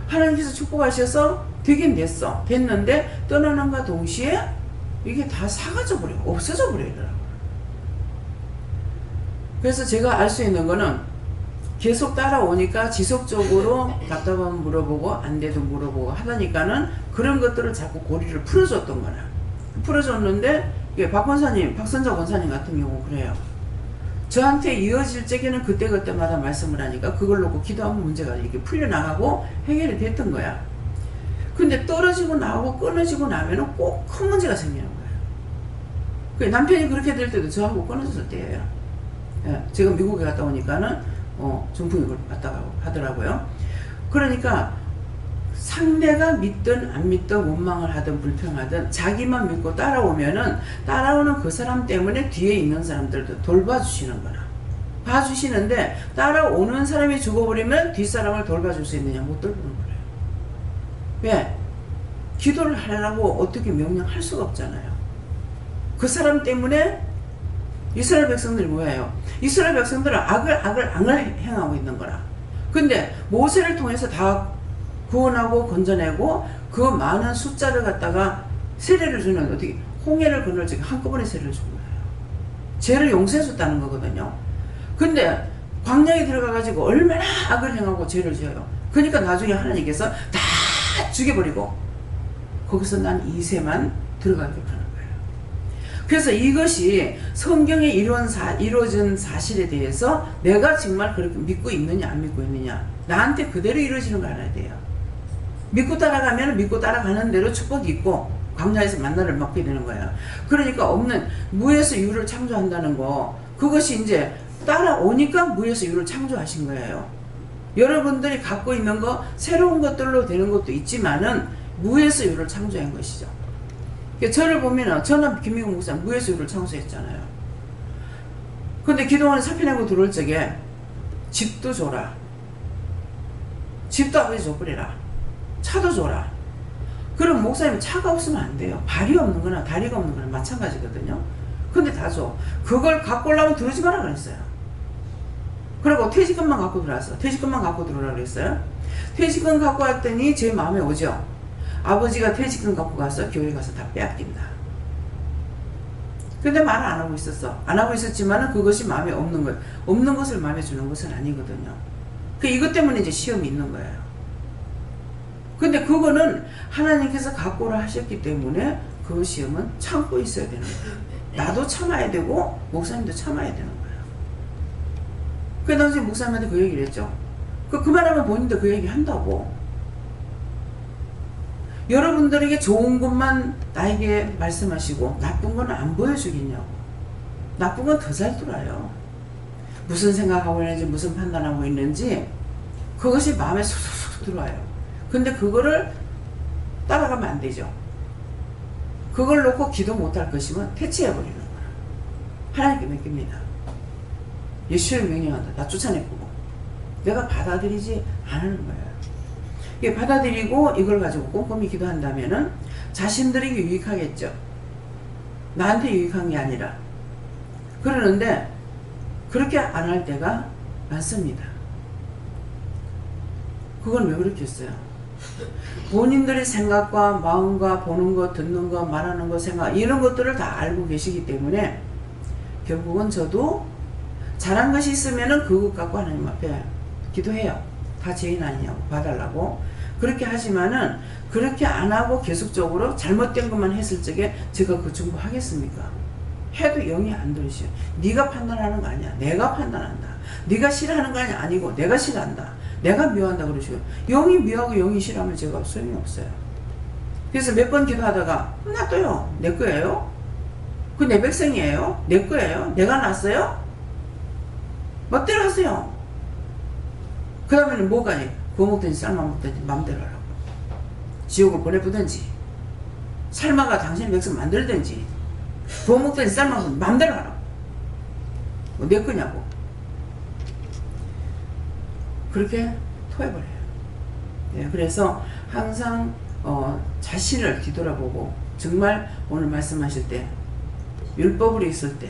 하나님께서 축복하셔서 되긴 됐는데 떠나는가 동시에 이게 다 사라져 버려요. 없어져 버리더라고요. 그래서 제가 알 수 있는 거는 계속 따라오니까 지속적으로 답답하면 물어보고 안 돼도 물어보고 하다니까는 그런 것들을 자꾸 고리를 풀어줬던 거나 풀어줬는데 박 권사님, 박선자 권사님 같은 경우 그래요. 저한테 이어질 적에는 그때그때마다 말씀을 하니까 그걸 놓고 기도하면 문제가 이렇게 풀려나가고 해결이 됐던 거야. 근데 떨어지고 나오고 끊어지고 나면은 꼭 큰 문제가 생기는 거예요. 남편이 그렇게 될 때도 저하고 끊어졌을 때예요. 예, 제가 미국에 갔다 오니까는 중풍이 왔다고 하더라고요. 그러니까 상대가 믿든 안 믿든 원망을 하든 불평하든 자기만 믿고 따라오면은 따라오는 그 사람 때문에 뒤에 있는 사람들도 돌봐주시는 거라. 봐주시는데 따라오는 사람이 죽어버리면 뒷사람을 돌봐줄 수 있느냐? 못 돌보는 거예요. 왜? 기도를 하라고 어떻게 명령할 수가 없잖아요. 그 사람 때문에 이스라엘 백성들이 뭐예요? 이스라엘 백성들은 악을 행하고 있는 거라. 근데 모세를 통해서 다 구원하고 건져내고 그 많은 숫자를 갖다가 세례를 주는 어떻게 홍해를 건널 적에 한꺼번에 세례를 준 거예요. 죄를 용서해 줬다는 거거든요. 근데 광야에 들어가가지고 얼마나 악을 행하고 죄를 지어요. 그러니까 나중에 하나님께서 다 죽여버리고 거기서 난 2세만 들어가게 하는 거예요. 그래서 이것이 성경에 이루어진 사실에 대해서 내가 정말 그렇게 믿고 있느냐 안 믿고 있느냐, 나한테 그대로 이루어지는 거 알아야 돼요. 믿고 따라가면 믿고 따라가는 대로 축복이 있고 광야에서 만나를 먹게 되는 거예요. 그러니까 없는 무에서 유를 창조한다는 거, 그것이 이제 따라오니까 무에서 유를 창조하신 거예요. 여러분들이 갖고 있는 거 새로운 것들로 되는 것도 있지만은 무에서 유를 창조한 것이죠. 저를 보면은 저는 김미국 목사 무에서 유를 창조했잖아요. 근데 기도원에 살펴내고 들어올 적에 집도 줘라, 집도 아버지 줘버리라, 차도 줘라. 그럼 목사님 차가 없으면 안 돼요. 발이 없는 거나 다리가 없는 거나 마찬가지거든요. 근데 다 줘. 그걸 갖고 오려면 들어오지 마라 그랬어요. 그리고 퇴직금만 갖고 들어왔어. 퇴직금만 갖고 들어오라 그랬어요. 퇴직금 갖고 왔더니 제 마음에 오죠. 아버지가 퇴직금 갖고 가서 교회 가서 다 빼앗긴다. 근데 말을 안 하고 있었어. 안 하고 있었지만은 그것이 마음에 없는 것, 없는 것을 마음에 주는 것은 아니거든요. 이것 때문에 이제 시험이 있는 거예요. 근데 그거는 하나님께서 갖고라 하셨기 때문에 그 시험은 참고 있어야 되는 거예요. 나도 참아야 되고 목사님도 참아야 되는 거예요. 그 당시 목사님한테 그 얘기를 했죠. 그만하면 본인도 그 얘기 한다고. 여러분들에게 좋은 것만 나에게 말씀하시고 나쁜 건 안 보여주겠냐고. 나쁜 건 더 잘 돌아요. 무슨 생각하고 있는지 무슨 판단하고 있는지 그것이 마음에 쏙쏙 들어와요. 근데 그거를 따라가면 안 되죠. 그걸 놓고 기도 못할 것이면 퇴치해버리는 거야. 하나님께 맡깁니다. 예수를 명령한다. 나 쫓아내고 내가 받아들이지 않는 거예요. 이게 받아들이고 이걸 가지고 꼼꼼히 기도한다면은 자신들에게 유익하겠죠. 나한테 유익한 게 아니라. 그러는데 그렇게 안 할 때가 많습니다. 그건 왜 그렇겠어요? 본인들의 생각과 마음과 보는 것, 듣는 것, 말하는 것, 생각 이런 것들을 다 알고 계시기 때문에 결국은 저도 잘한 것이 있으면은 그것 갖고 하나님 앞에 기도해요. 다 죄인 아니냐고 봐달라고. 그렇게 하지만은 그렇게 안 하고 계속적으로 잘못된 것만 했을 적에 제가 그 충고하겠습니까? 해도 영이 안 들으셔. 네가 판단하는 거 아니야. 내가 판단한다. 네가 싫어하는 거 아니고 내가 싫어한다. 내가 미워한다 그러시고, 영이 미워하고 영이 싫어하면 제가 소용이 없어요. 그래서 몇 번 기도하다가 놔둬요. 내 거예요? 그 내 백성이에요? 내 거예요? 내가 낳았어요? 멋대로 하세요. 그 다음에는 뭐가 구워 먹든지 삶아 먹든지 마음대로 하라고. 지옥을 보내보든지 삶아가 당신 백성 만들든지 구워 먹든지 삶아 먹든지 마음대로 하라고. 뭐 내 거냐고. 그렇게 토해버려요. 네, 그래서 항상 자신을 뒤돌아보고, 정말 오늘 말씀하실 때 율법으로 있을 때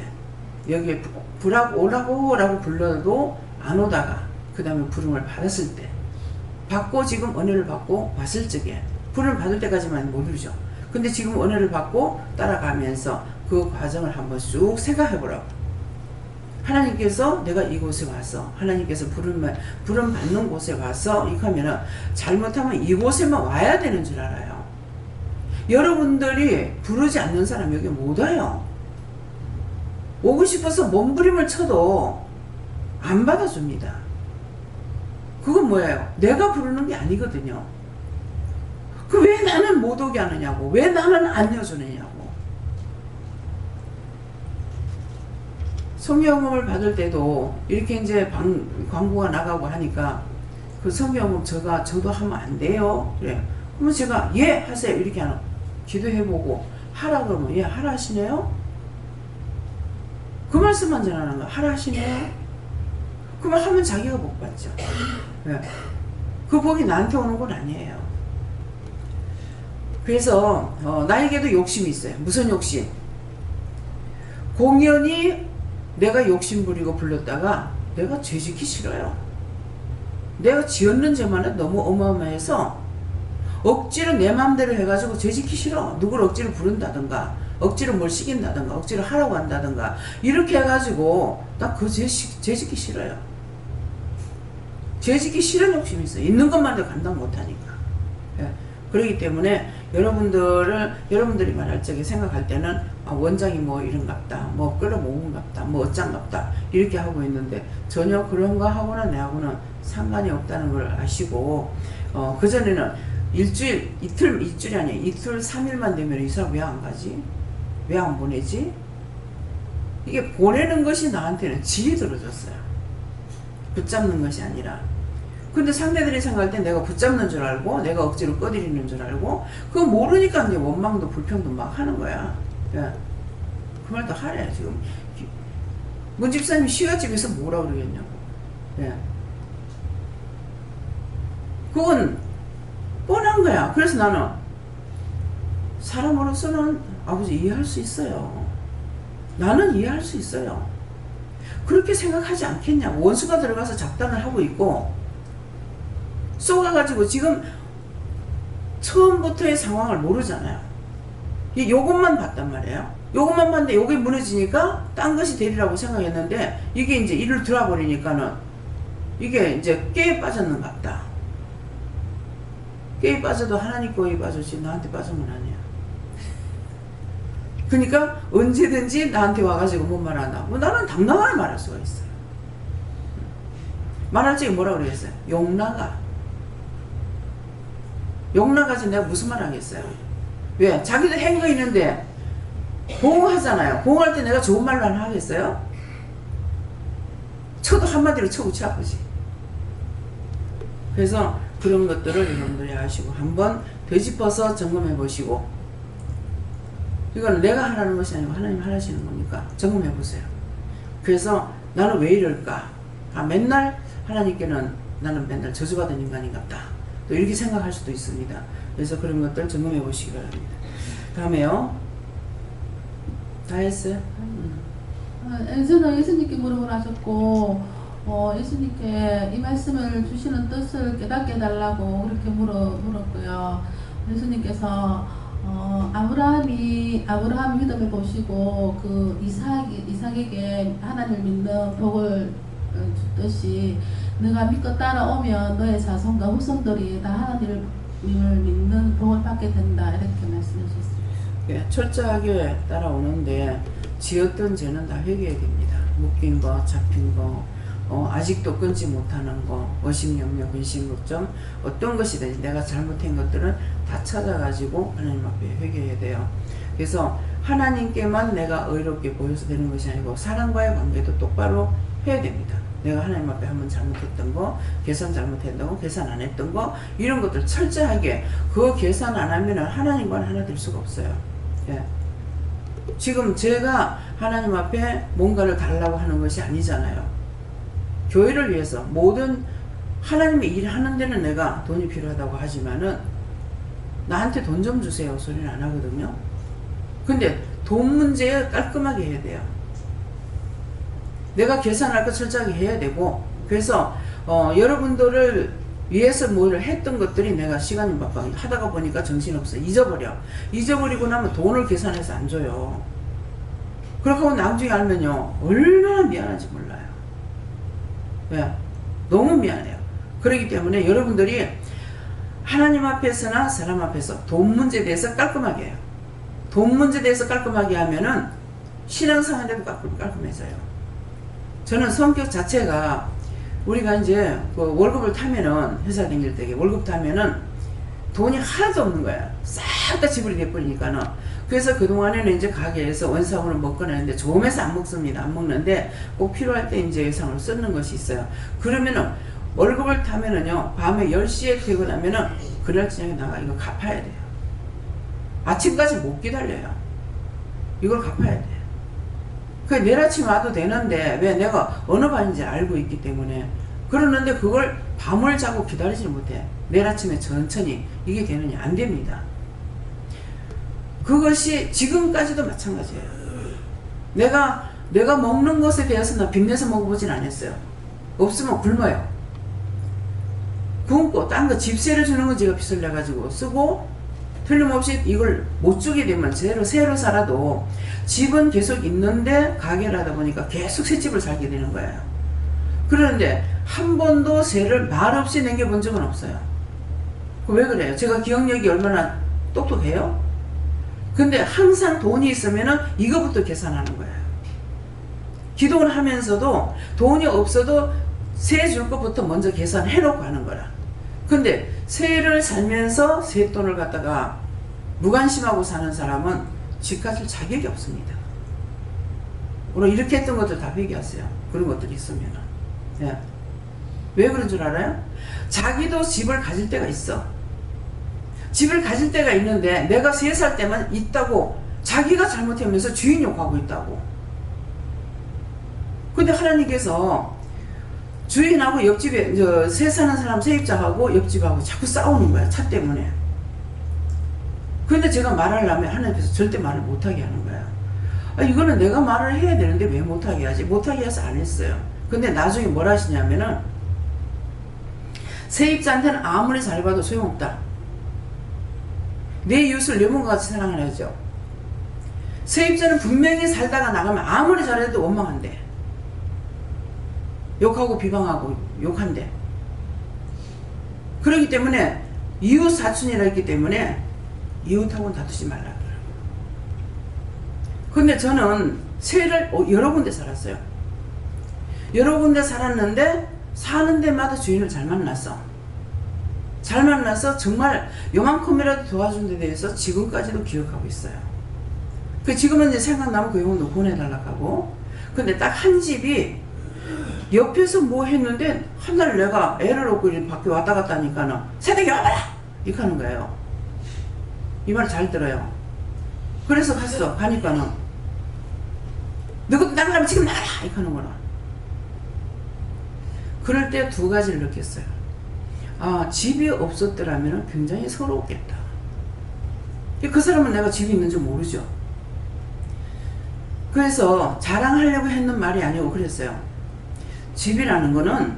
여기에 오라고 불러도 안 오다가 그 다음에 부름을 받았을 때, 받고 지금 은혜를 받고 왔을 적에, 부름을 받을 때까지만 못 이루죠. 근데 지금 은혜를 받고 따라가면서 그 과정을 한번 쭉 생각해 보라고. 하나님께서 내가 이곳에 와서, 하나님께서 부름 받는 곳에 와서 이렇게 하면은 잘못하면 이곳에만 와야 되는 줄 알아요. 여러분들이 부르지 않는 사람 여기 못 와요. 오고 싶어서 몸부림을 쳐도 안 받아줍니다. 그건 뭐예요? 내가 부르는 게 아니거든요. 그 왜 나는 못 오게 하느냐고. 왜 나는 안 여주느냐고. 성경음을 받을 때도 이렇게 이제 광고가 나가고 하니까 그 성경음 저도 하면 안 돼요. 그래. 그러면 제가 예 하세요. 이렇게 하나 기도해보고 하라 그러면 예 하라 하시네요. 그 말씀만 전하는 거야. 하라 하시네요. 그만 하면 자기가 복 받죠. 네. 그 복이 나한테 오는 건 아니에요. 그래서 나에게도 욕심이 있어요. 무슨 욕심? 공연히 내가 욕심 부리고 불렀다가 내가 죄 짓기 싫어요. 내가 지었는 죄만은 너무 어마어마해서 억지로 내 마음대로 해가지고 죄 짓기 싫어. 누구를 억지로 부른다든가 억지로 뭘 시킨다든가 억지로 하라고 한다든가 이렇게 해가지고 나 그 죄 짓기 싫어요. 죄짓기 싫은 욕심이 있어요. 있는 것만도 감당 못하니까. 예. 그렇기 때문에 여러분들이 말할 적에 생각할 때는 원장이 뭐 이런갑다, 뭐 끌어모은갑다, 뭐 어쩐갑다 이렇게 하고 있는데 전혀 그런 거 하고나 내하고는 상관이 없다는 걸 아시고 그전에는 이틀이 아니야. 이틀 3일만 되면 이 사람 왜 안 가지? 왜 안 보내지? 이게 보내는 것이 나한테는 질이 들어졌어요. 붙잡는 것이 아니라. 근데 상대들이 생각할 때 내가 붙잡는 줄 알고 내가 억지로 꺼드리는 줄 알고 그거 모르니까 이제 원망도 불평도 막 하는 거야. 예. 그 말도 하래 지금. 문 집사님이 시가집에서 뭐라 그러겠냐고. 예. 그건 뻔한 거야. 그래서 나는 사람으로서는 아버지 이해할 수 있어요. 나는 이해할 수 있어요. 그렇게 생각하지 않겠냐고. 원수가 들어가서 작단을 하고 있고 쏘가가지고 지금 처음부터의 상황을 모르잖아요. 요것만 봤단 말이에요. 요것만 봤는데 요게 무너지니까 딴 것이 되리라고 생각했는데 이게 이제 이를 들어버리니까는 이게 이제 깨에 빠졌는 것 같다. 깨에 빠져도 하나님 거에 빠졌지 나한테 빠진 건 아니야. 그러니까 언제든지 나한테 와가지고 뭔 말 하나. 뭐 나는 당당하게 말할 수가 있어요. 말할 적에 뭐라 그러겠어요? 욕나가. 욕나가지 내가 무슨 말 하겠어요? 왜? 자기들 한 거 있는데 보호하잖아요. 보호할 때 내가 좋은 말로 안 하겠어요? 쳐도 한마디로 쳐고 아프지. 그래서 그런 것들을 여러분들이 아시고 한번 되짚어서 점검해 보시고 이건 내가 하라는 것이 아니고 하나님 하시는 거니까 점검해 보세요. 그래서 나는 왜 이럴까? 맨날 하나님께는 나는 맨날 저주받은 인간인 것 같다. 또 이렇게 생각할 수도 있습니다. 그래서 그런 것들 점검해 보시기 바랍니다. 다음에요. 다 했어요? 저는 예수님께 물어보라 하셨고 예수님께 이 말씀을 주시는 뜻을 깨닫게 해달라고 그렇게 물었고요. 예수님께서 아브라함 믿음을 보시고 그 이삭에게 하나님을 믿는 복을 줬듯이 너가 믿고 따라오면 너의 자손과 후손들이 다 하나님을 믿는 복을 받게 된다 이렇게 말씀해 주셨습니다. 예, 철저하게 따라오는데 지었던 죄는 다 회개해야 됩니다. 묶인 거, 잡힌 거, 아직도 끊지 못하는 거, 의심염려, 근심, 걱정 어떤 것이든지 내가 잘못한 것들은 다 찾아가지고 하나님 앞에 회개해야 돼요. 그래서 하나님께만 내가 의롭게 보여서 되는 것이 아니고 사람과의 관계도 똑바로 해야 됩니다. 내가 하나님 앞에 한번 잘못했던 거, 계산 잘못했던 거, 계산 안 했던 거 이런 것들 철저하게 그 계산 안 하면 하나님과는 하나 될 수가 없어요. 예. 지금 제가 하나님 앞에 뭔가를 달라고 하는 것이 아니잖아요. 교회를 위해서 모든 하나님의 일을 하는 데는 내가 돈이 필요하다고 하지만은 나한테 돈 좀 주세요 소리는 안 하거든요. 근데 돈 문제에 깔끔하게 해야 돼요. 내가 계산할 거 철저하게 해야 되고 그래서 여러분들을 위해서 뭘 했던 것들이 내가 시간이 바빠 하다가 보니까 정신없어. 잊어버리고 나면 돈을 계산해서 안 줘요. 그렇게 하고 나중에 알면요 얼마나 미안한지 몰라요. 왜? 너무 미안해요. 그렇기 때문에 여러분들이 하나님 앞에서나 사람 앞에서 돈 문제에 대해서 깔끔하게 해요. 돈 문제에 대해서 깔끔하게 하면은 신앙생활에도 깔끔해져요. 저는 성격 자체가 우리가 이제 그 월급을 타면은 회사 다닐 때 월급 타면은 돈이 하나도 없는 거야. 싹 다 지불이 돼버리니까는. 그래서 그동안에는 이제 가게에서 원상으로 먹거나 했는데 좋으면서 안 먹습니다. 안 먹는데 꼭 필요할 때 이제 예상을 쓰는 것이 있어요. 그러면은 월급을 타면은요 밤에 10시에 퇴근하면은 그날 저녁에 나가 이거 갚아야 돼요. 아침까지 못 기다려요. 이걸 갚아야 돼. 그 내일 아침 와도 되는데 왜 내가 어느 반인지 알고 있기 때문에 그러는데 그걸 밤을 자고 기다리지 못해. 내일 아침에 천천히 이게 되느냐 안 됩니다. 그것이 지금까지도 마찬가지예요. 내가 먹는 것에 대해서 나 빚내서 먹어보진 않았어요. 없으면 굶어요. 굶고 딴 거 집세를 주는 건 제가 빚을 내가지고 쓰고 틀림없이 이걸 못 주게 되면 새로 살아도 집은 계속 있는데 가게를 하다 보니까 계속 새 집을 살게 되는 거예요. 그런데 한 번도 세를 말없이 남겨본 적은 없어요. 왜 그래요? 제가 기억력이 얼마나 똑똑해요? 근데 항상 돈이 있으면은 이거부터 계산하는 거예요. 기도를 하면서도 돈이 없어도 세 줄 것부터 먼저 계산해 놓고 하는 거라. 근데 세를 살면서 세돈을 갖다가 무관심하고 사는 사람은 집 가질 자격이 없습니다. 오늘 이렇게 했던 것들 다 회개하세요. 그런 것들이 있으면. 예. 왜 그런 줄 알아요? 자기도 집을 가질 때가 있어. 집을 가질 때가 있는데 내가 3살 때만 있다고 자기가 잘못하면서 주인 욕하고 있다고. 근데 하나님께서 주인하고 옆집에 새 사는 사람 세입자하고 옆집하고 자꾸 싸우는 거야. 차 때문에. 근데 제가 말하려면 하나님께서 절대 말을 못하게 하는 거야. 이거는 내가 말을 해야 되는데 왜 못하게 하지? 못하게 해서 안 했어요. 근데 나중에 뭘 하시냐면은 세입자한테는 아무리 잘 봐도 소용없다. 내 이웃을 내 몸과 같이 사랑하야죠. 세입자는 분명히 살다가 나가면 아무리 잘해도 원망한대. 욕하고 비방하고 욕한대. 그렇기 때문에 이웃 사촌이라 했기 때문에 이웃하고는 다투지 말라 그래요. 근데 저는 세를 여러 군데 살았어요. 여러 군데 살았는데 사는 데마다 주인을 잘 만났어. 잘 만나서 정말 요만큼이라도 도와준 데 대해서 지금까지도 기억하고 있어요. 지금은 이제 생각나면 그 용돈도 보내달라고 하고. 근데 딱 한 집이 옆에서 뭐 했는데 한 날 내가 애를 얻고 밖에 왔다 갔다 하니까는 새댁이 와봐라! 이렇게 하는 거예요. 이 말 잘 들어요. 그래서 갔어. 가니까는 너희들 나가라면 지금 나가라! 이렇게 하는 거라. 그럴 때 두 가지를 느꼈어요. 아, 집이 없었더라면 굉장히 서러웠겠다. 그 사람은 내가 집이 있는지 모르죠. 그래서 자랑하려고 했는 말이 아니고 그랬어요. 집이라는 거는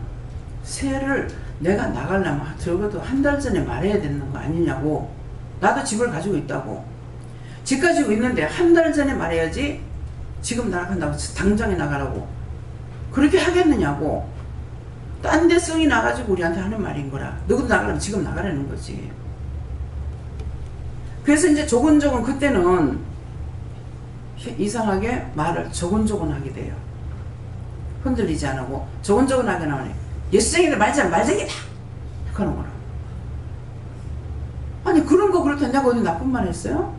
세를 내가 나가려면 적어도 한 달 전에 말해야 되는 거 아니냐고. 나도 집을 가지고 있다고. 집 가지고 있는데 한 달 전에 말해야지 지금 나간다고 당장에 나가라고. 그렇게 하겠느냐고. 딴 데 성이 나가지고 우리한테 하는 말인 거라. 너도 나가려면 지금 나가라는 거지. 그래서 이제 조곤조곤 그때는 이상하게 말을 조곤조곤 하게 돼요. 흔들리지 않고 조곤조곤 하게 나오네. 예수쟁이들 말자면 말쟁이다! 그러는 거라. 아니 그런 거 그렇다 내가 어디 나쁜 말 했어요?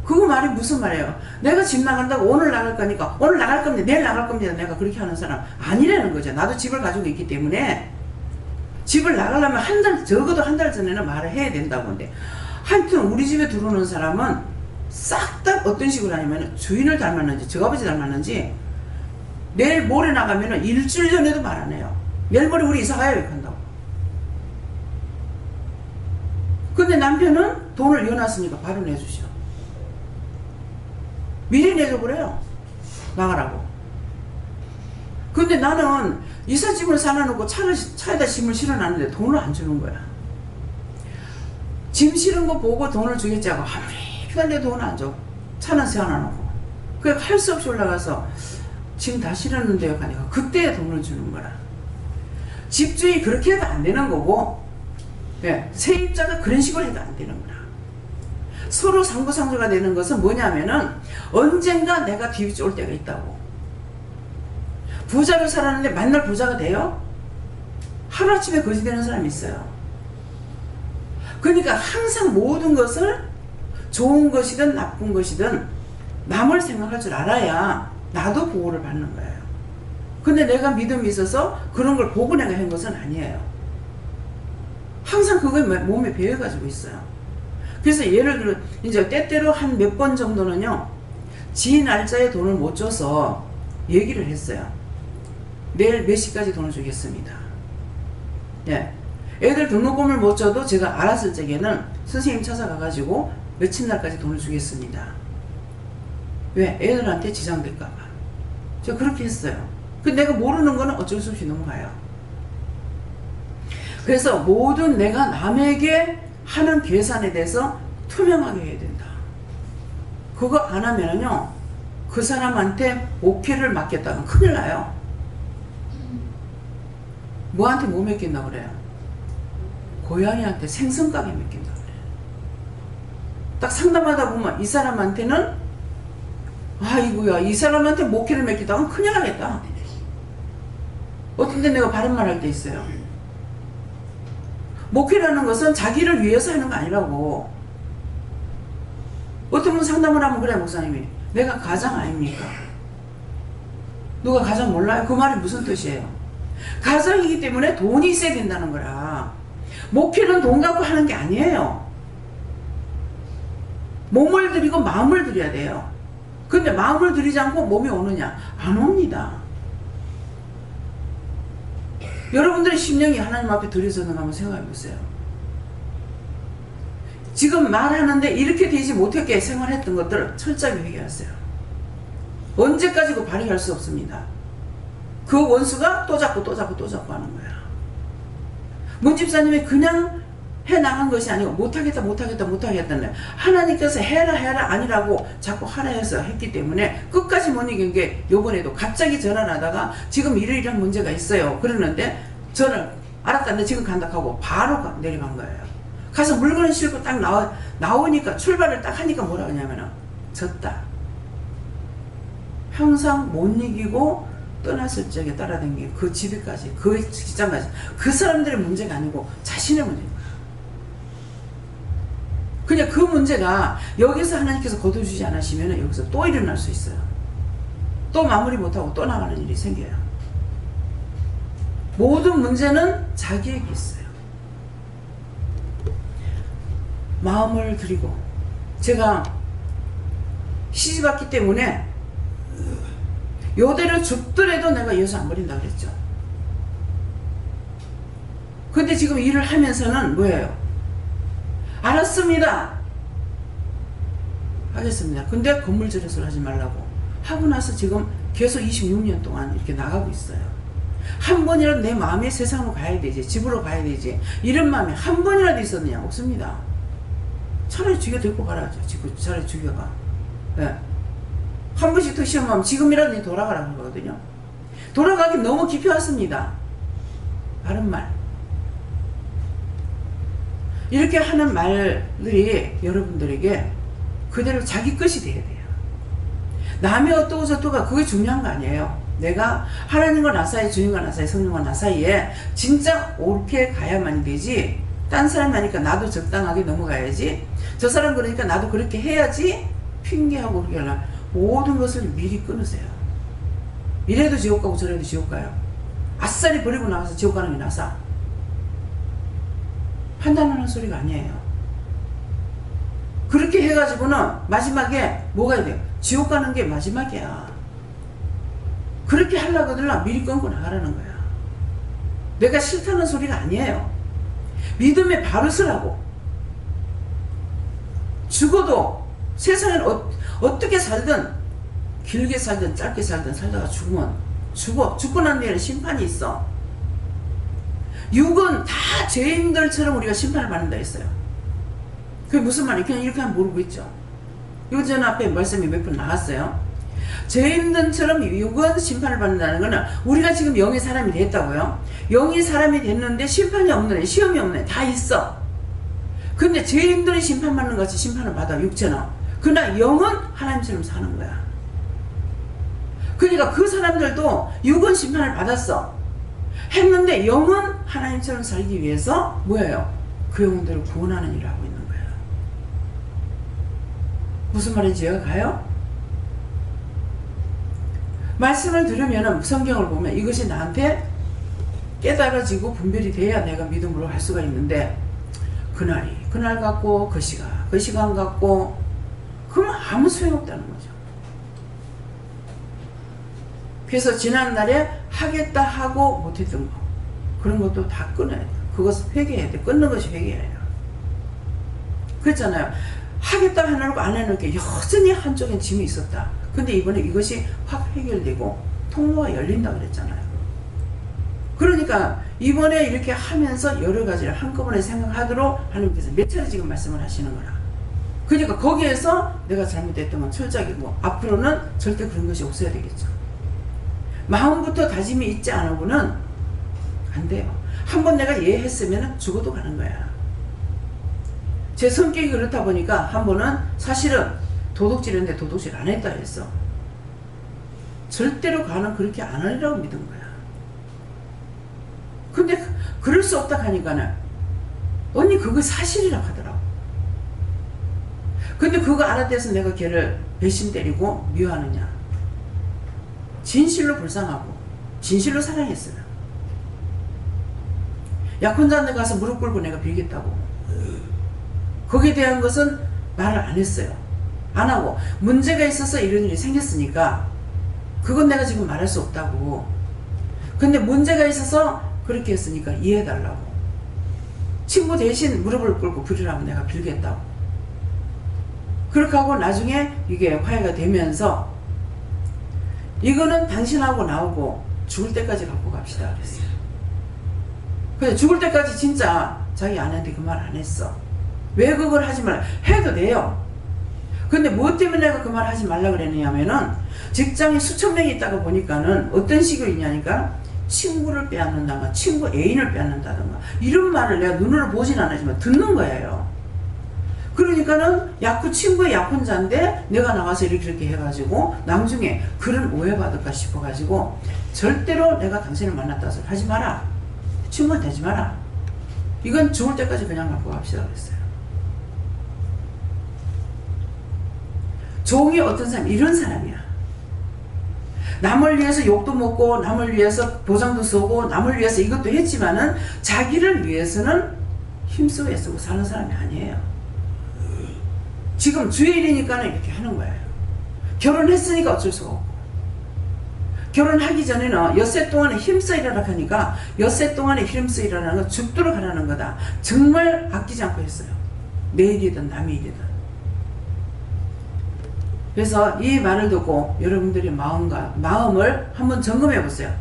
그거 말이 무슨 말이에요? 내가 집 나간다고 오늘 나갈 거니까 오늘 나갈 겁니다. 내일 나갈 겁니다. 내가 그렇게 하는 사람 아니라는 거죠. 나도 집을 가지고 있기 때문에 집을 나가려면 한 달, 적어도 한 달 전에는 말을 해야 된다고 하는데 하여튼 우리 집에 들어오는 사람은 싹 다 어떤 식으로 하냐면 주인을 닮았는지 저 아버지 닮았는지 내일 모레 나가면 일주일 전에도 말 안 해요. 내일 모레 우리 이사가요 이렇게 한다고. 근데 남편은 돈을 이어놨으니까 바로 내주셔. 미리 내줘 그래요. 나가라고. 근데 나는 이삿짐을 사놔놓고 차에다 짐을 실어놨는데 돈을 안 주는 거야. 짐 실은 거 보고 돈을 주겠지 하고 아무리 기다려 돈을 안 줘. 차는 세워놔놓고. 그래 할 수 없이 올라가서 짐 다 실었는데요 하니까 그때 돈을 주는 거라. 집주인이 그렇게 해도 안 되는 거고 네, 세입자가 그런 식으로 해도 안 되는 거라. 서로 상부상조가 되는 것은 뭐냐면은 언젠가 내가 뒤집어 올 때가 있다고. 부자로 살았는데 맨날 부자가 돼요? 하루아침에 거지 되는 사람이 있어요. 그러니까 항상 모든 것을 좋은 것이든 나쁜 것이든 남을 생각할 줄 알아야 나도 보호를 받는 거예요. 근데 내가 믿음이 있어서 그런 걸 보고 내가 한 것은 아니에요. 항상 그거에 몸에 배어가지고 있어요. 그래서 예를 들어 이제 때때로 한 몇 번 정도는요 지 날짜에 돈을 못 줘서 얘기를 했어요. 내일 몇 시까지 돈을 주겠습니다. 예. 애들 등록금을 못 줘도 제가 알았을 적에는 선생님 찾아가가지고 며칠 날까지 돈을 주겠습니다. 왜? 애들한테 지장될까봐. 제가 그렇게 했어요. 근데 내가 모르는 거는 어쩔 수 없이 넘어가요. 그래서 모든 내가 남에게 하는 계산에 대해서 투명하게 해야 된다. 그거 안 하면은요 그 사람한테 오케이를 맡겼다가 큰일 나요. 뭐한테 뭐 맡긴다 그래요? 고양이한테 생선가게 맡긴다 그래요. 딱 상담하다 보면 이 사람한테는 아이고야 이 사람한테 목회를 맡기다 하면 큰일 나겠다. 어떤 때 내가 바른 말 할 때 있어요. 목회라는 것은 자기를 위해서 하는 거 아니라고. 어떤 분 상담을 하면 그래 목사님이 내가 가장 아닙니까? 누가 가장 몰라요? 그 말이 무슨 뜻이에요? 가장이기 때문에 돈이 있어야 된다는 거라. 목회는 돈 갖고 하는 게 아니에요. 몸을 들이고 마음을 들여야 돼요. 근데 마음을 들이지 않고 몸이 오느냐? 안 옵니다. 여러분들의 심령이 하나님 앞에 들여서는가 한번 생각해 보세요. 지금 말하는데 이렇게 되지 못하게 생활했던 것들을 철저하게 회개하세요. 언제까지고 발휘할 수 없습니다. 그 원수가 또 잡고 또 잡고 또 잡고 하는 거야. 문 집사님이 그냥 해나간 것이 아니고 못하겠다 하나님께서 해라 아니라고 자꾸 하라 해서 했기 때문에 끝까지 못 이긴 게 요번에도 갑자기 전화를 하다가 지금 이런 문제가 있어요 그러는데 저는 알았다 내 지금 간다 하고 바로 내려간 거예요. 가서 물건을 싣고 딱 나오니까 출발을 딱 하니까 뭐라 하냐면은 졌다. 항상 못 이기고 떠났을 적에 따라다니는 그 집에까지 그 직장까지 그 사람들의 문제가 아니고 자신의 문제입니다. 그냥 그 문제가 여기서 하나님께서 거둬주지 않으시면 여기서 또 일어날 수 있어요. 또 마무리 못하고 또 나가는 일이 생겨요. 모든 문제는 자기에게 있어요. 마음을 드리고 제가 시집 왔기 때문에 요대로 죽더라도 내가 예수 안 버린다 그랬죠. 근데 지금 일을 하면서는 뭐예요? 알았습니다. 하겠습니다. 근데 건물주례 소리 하지 말라고 하고 나서 지금 계속 26년 동안 이렇게 나가고 있어요. 한 번이라도 내 마음이 세상으로 가야 되지, 집으로 가야 되지, 이런 마음이 한 번이라도 있었느냐? 없습니다. 차라리 죽여 데리고 가라죠. 차라리 죽여가. 네. 한 번씩 더 시험하면 지금이라도 니 돌아가라는 거거든요. 돌아가기 너무 깊이 왔습니다. 바른 말. 이렇게 하는 말들이 여러분들에게 그대로 자기 것이 돼야 돼요. 남이 어떠고 저떠가 그게 중요한 거 아니에요. 내가 하나님과 나 사이, 주님과 나 사이, 성령과 나 사이에 진짜 옳게 가야만 되지. 딴 사람 하니까 나도 적당하게 넘어가야지. 저 사람 그러니까 나도 그렇게 해야지. 핑계하고 그렇게 하려 모든 것을 미리 끊으세요. 이래도 지옥 가고 저래도 지옥 가요. 아싸리 버리고 나가서 지옥 가는 게 나사. 판단하는 소리가 아니에요. 그렇게 해가지고는 마지막에 뭐가 돼요? 지옥 가는 게 마지막이야. 그렇게 하려거든 미리 끊고 나가라는 거야. 내가 싫다는 소리가 아니에요. 믿음의 바르스라고. 죽어도 세상에 어떻게 살든 길게 살든 짧게 살든 살다가 죽으면 죽고 난 뒤에는 심판이 있어. 육은 다 죄인들처럼 우리가 심판을 받는다 했어요. 그게 무슨 말이에요? 그냥 이렇게 하면 모르고 있죠. 요 전 앞에 말씀이 몇 번 나왔어요. 죄인들처럼 육은 심판을 받는다는 거는 우리가 지금 영의 사람이 됐다고요. 영의 사람이 됐는데 심판이 없는 애, 시험이 없는 애 다 있어. 근데 죄인들이 심판받는 것 같이 심판을 받아 육체는. 그러나 영은 하나님처럼 사는 거야. 그러니까 그 사람들도 육은 심판을 받았어. 했는데 영은 하나님처럼 살기 위해서 뭐예요? 그 영혼들을 구원하는 일을 하고 있는 거예요. 무슨 말인지 이해가 가요? 말씀을 들으면 성경을 보면 이것이 나한테 깨달아지고 분별이 돼야 내가 믿음으로 할 수가 있는데 그날 같고 그 시간 같고 그러면 아무 소용없다는 거죠. 그래서 지난날에 하겠다 하고 못했던 거 그런 것도 다 끊어야 돼. 그것을 회개해야 돼. 끊는 것이 회개예요. 그랬잖아요. 하겠다 하려고 안 해놓은 게 여전히 한쪽엔 짐이 있었다. 근데 이번에 이것이 확 해결되고 통로가 열린다 그랬잖아요. 그러니까 이번에 이렇게 하면서 여러 가지를 한꺼번에 생각하도록 하나님께서 몇 차례 지금 말씀을 하시는 거라. 그러니까 거기에서 내가 잘못했던 건 철저하고 앞으로는 절대 그런 것이 없어야 되겠죠. 마음부터 다짐이 있지 않으고는 안 돼요. 한번 내가 이해했으면 죽어도 가는 거야. 제 성격이 그렇다 보니까 한 번은 사실은 도둑질했는데 도둑질 안 했다 했어. 절대로 가는 그렇게 안 하리라고 믿은 거야. 근데 그럴 수 없다 하니까는 언니 그거 사실이라고 하더라고. 근데 그거 알아대서 내가 걔를 배신 때리고 미워하느냐. 진실로 불쌍하고 진실로 사랑했어요. 약혼자한테 가서 무릎 꿇고 내가 빌겠다고. 거기에 대한 것은 말을 안 했어요. 안 하고 문제가 있어서 이런 일이 생겼으니까 그건 내가 지금 말할 수 없다고. 근데 문제가 있어서 그렇게 했으니까 이해해달라고. 친구 대신 무릎을 꿇고 빌으라면 내가 빌겠다고. 그렇게 하고 나중에 이게 화해가 되면서 이거는 당신하고 나오고 죽을 때까지 갖고 갑시다 그랬어요. 근데 죽을 때까지 진짜 자기 아내한테 그 말 안 했어. 왜 그걸 하지 말라. 해도 돼요. 근데 뭐 때문에 내가 그 말 하지 말라 그랬냐면은 직장에 수천 명이 있다가 보니까는 어떤 식으로 있냐니까 친구를 빼앗는다든가 친구 애인을 빼앗는다든가 이런 말을 내가 눈으로 보진 않았지만 듣는 거예요. 그러니까는 친구의 약혼자인데 내가 나가서 이렇게 해가지고 나중에 그런 오해받을까 싶어가지고 절대로 내가 당신을 만났다 해서 하지 마라. 친구한테 하지 마라. 이건 죽을 때까지 그냥 갖고 갑시다 그랬어요. 종이 어떤 사람 이런 사람이야. 남을 위해서 욕도 먹고 남을 위해서 보장도 쓰고 남을 위해서 이것도 했지만은 자기를 위해서는 힘쓰고 애쓰고 사는 사람이 아니에요. 지금 주의 일이니까 이렇게 하는 거예요. 결혼했으니까 어쩔 수가 없고 결혼하기 전에는 엿새 동안에 힘써 일하라 하니까 엿새 동안에 힘써 일하라는 건 죽도록 하라는 거다. 정말 아끼지 않고 했어요. 내 일이든 남의 일이든. 그래서 이 말을 듣고 여러분들의 마음을 한번 점검해 보세요.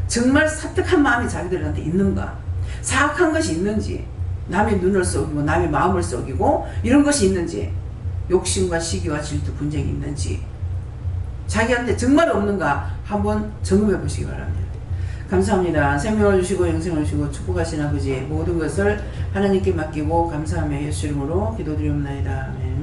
정말 사특한 마음이 자기들한테 있는가? 사악한 것이 있는지, 남의 눈을 속이고 남의 마음을 속이고 이런 것이 있는지, 욕심과 시기와 질투, 분쟁이 있는지 자기한테 정말 없는가 한번 점검해 보시기 바랍니다. 감사합니다. 생명을 주시고 영생을 주시고 축복하신 아버지 모든 것을 하나님께 맡기고 감사하며 예수 이름으로 기도드리옵나이다. 아멘.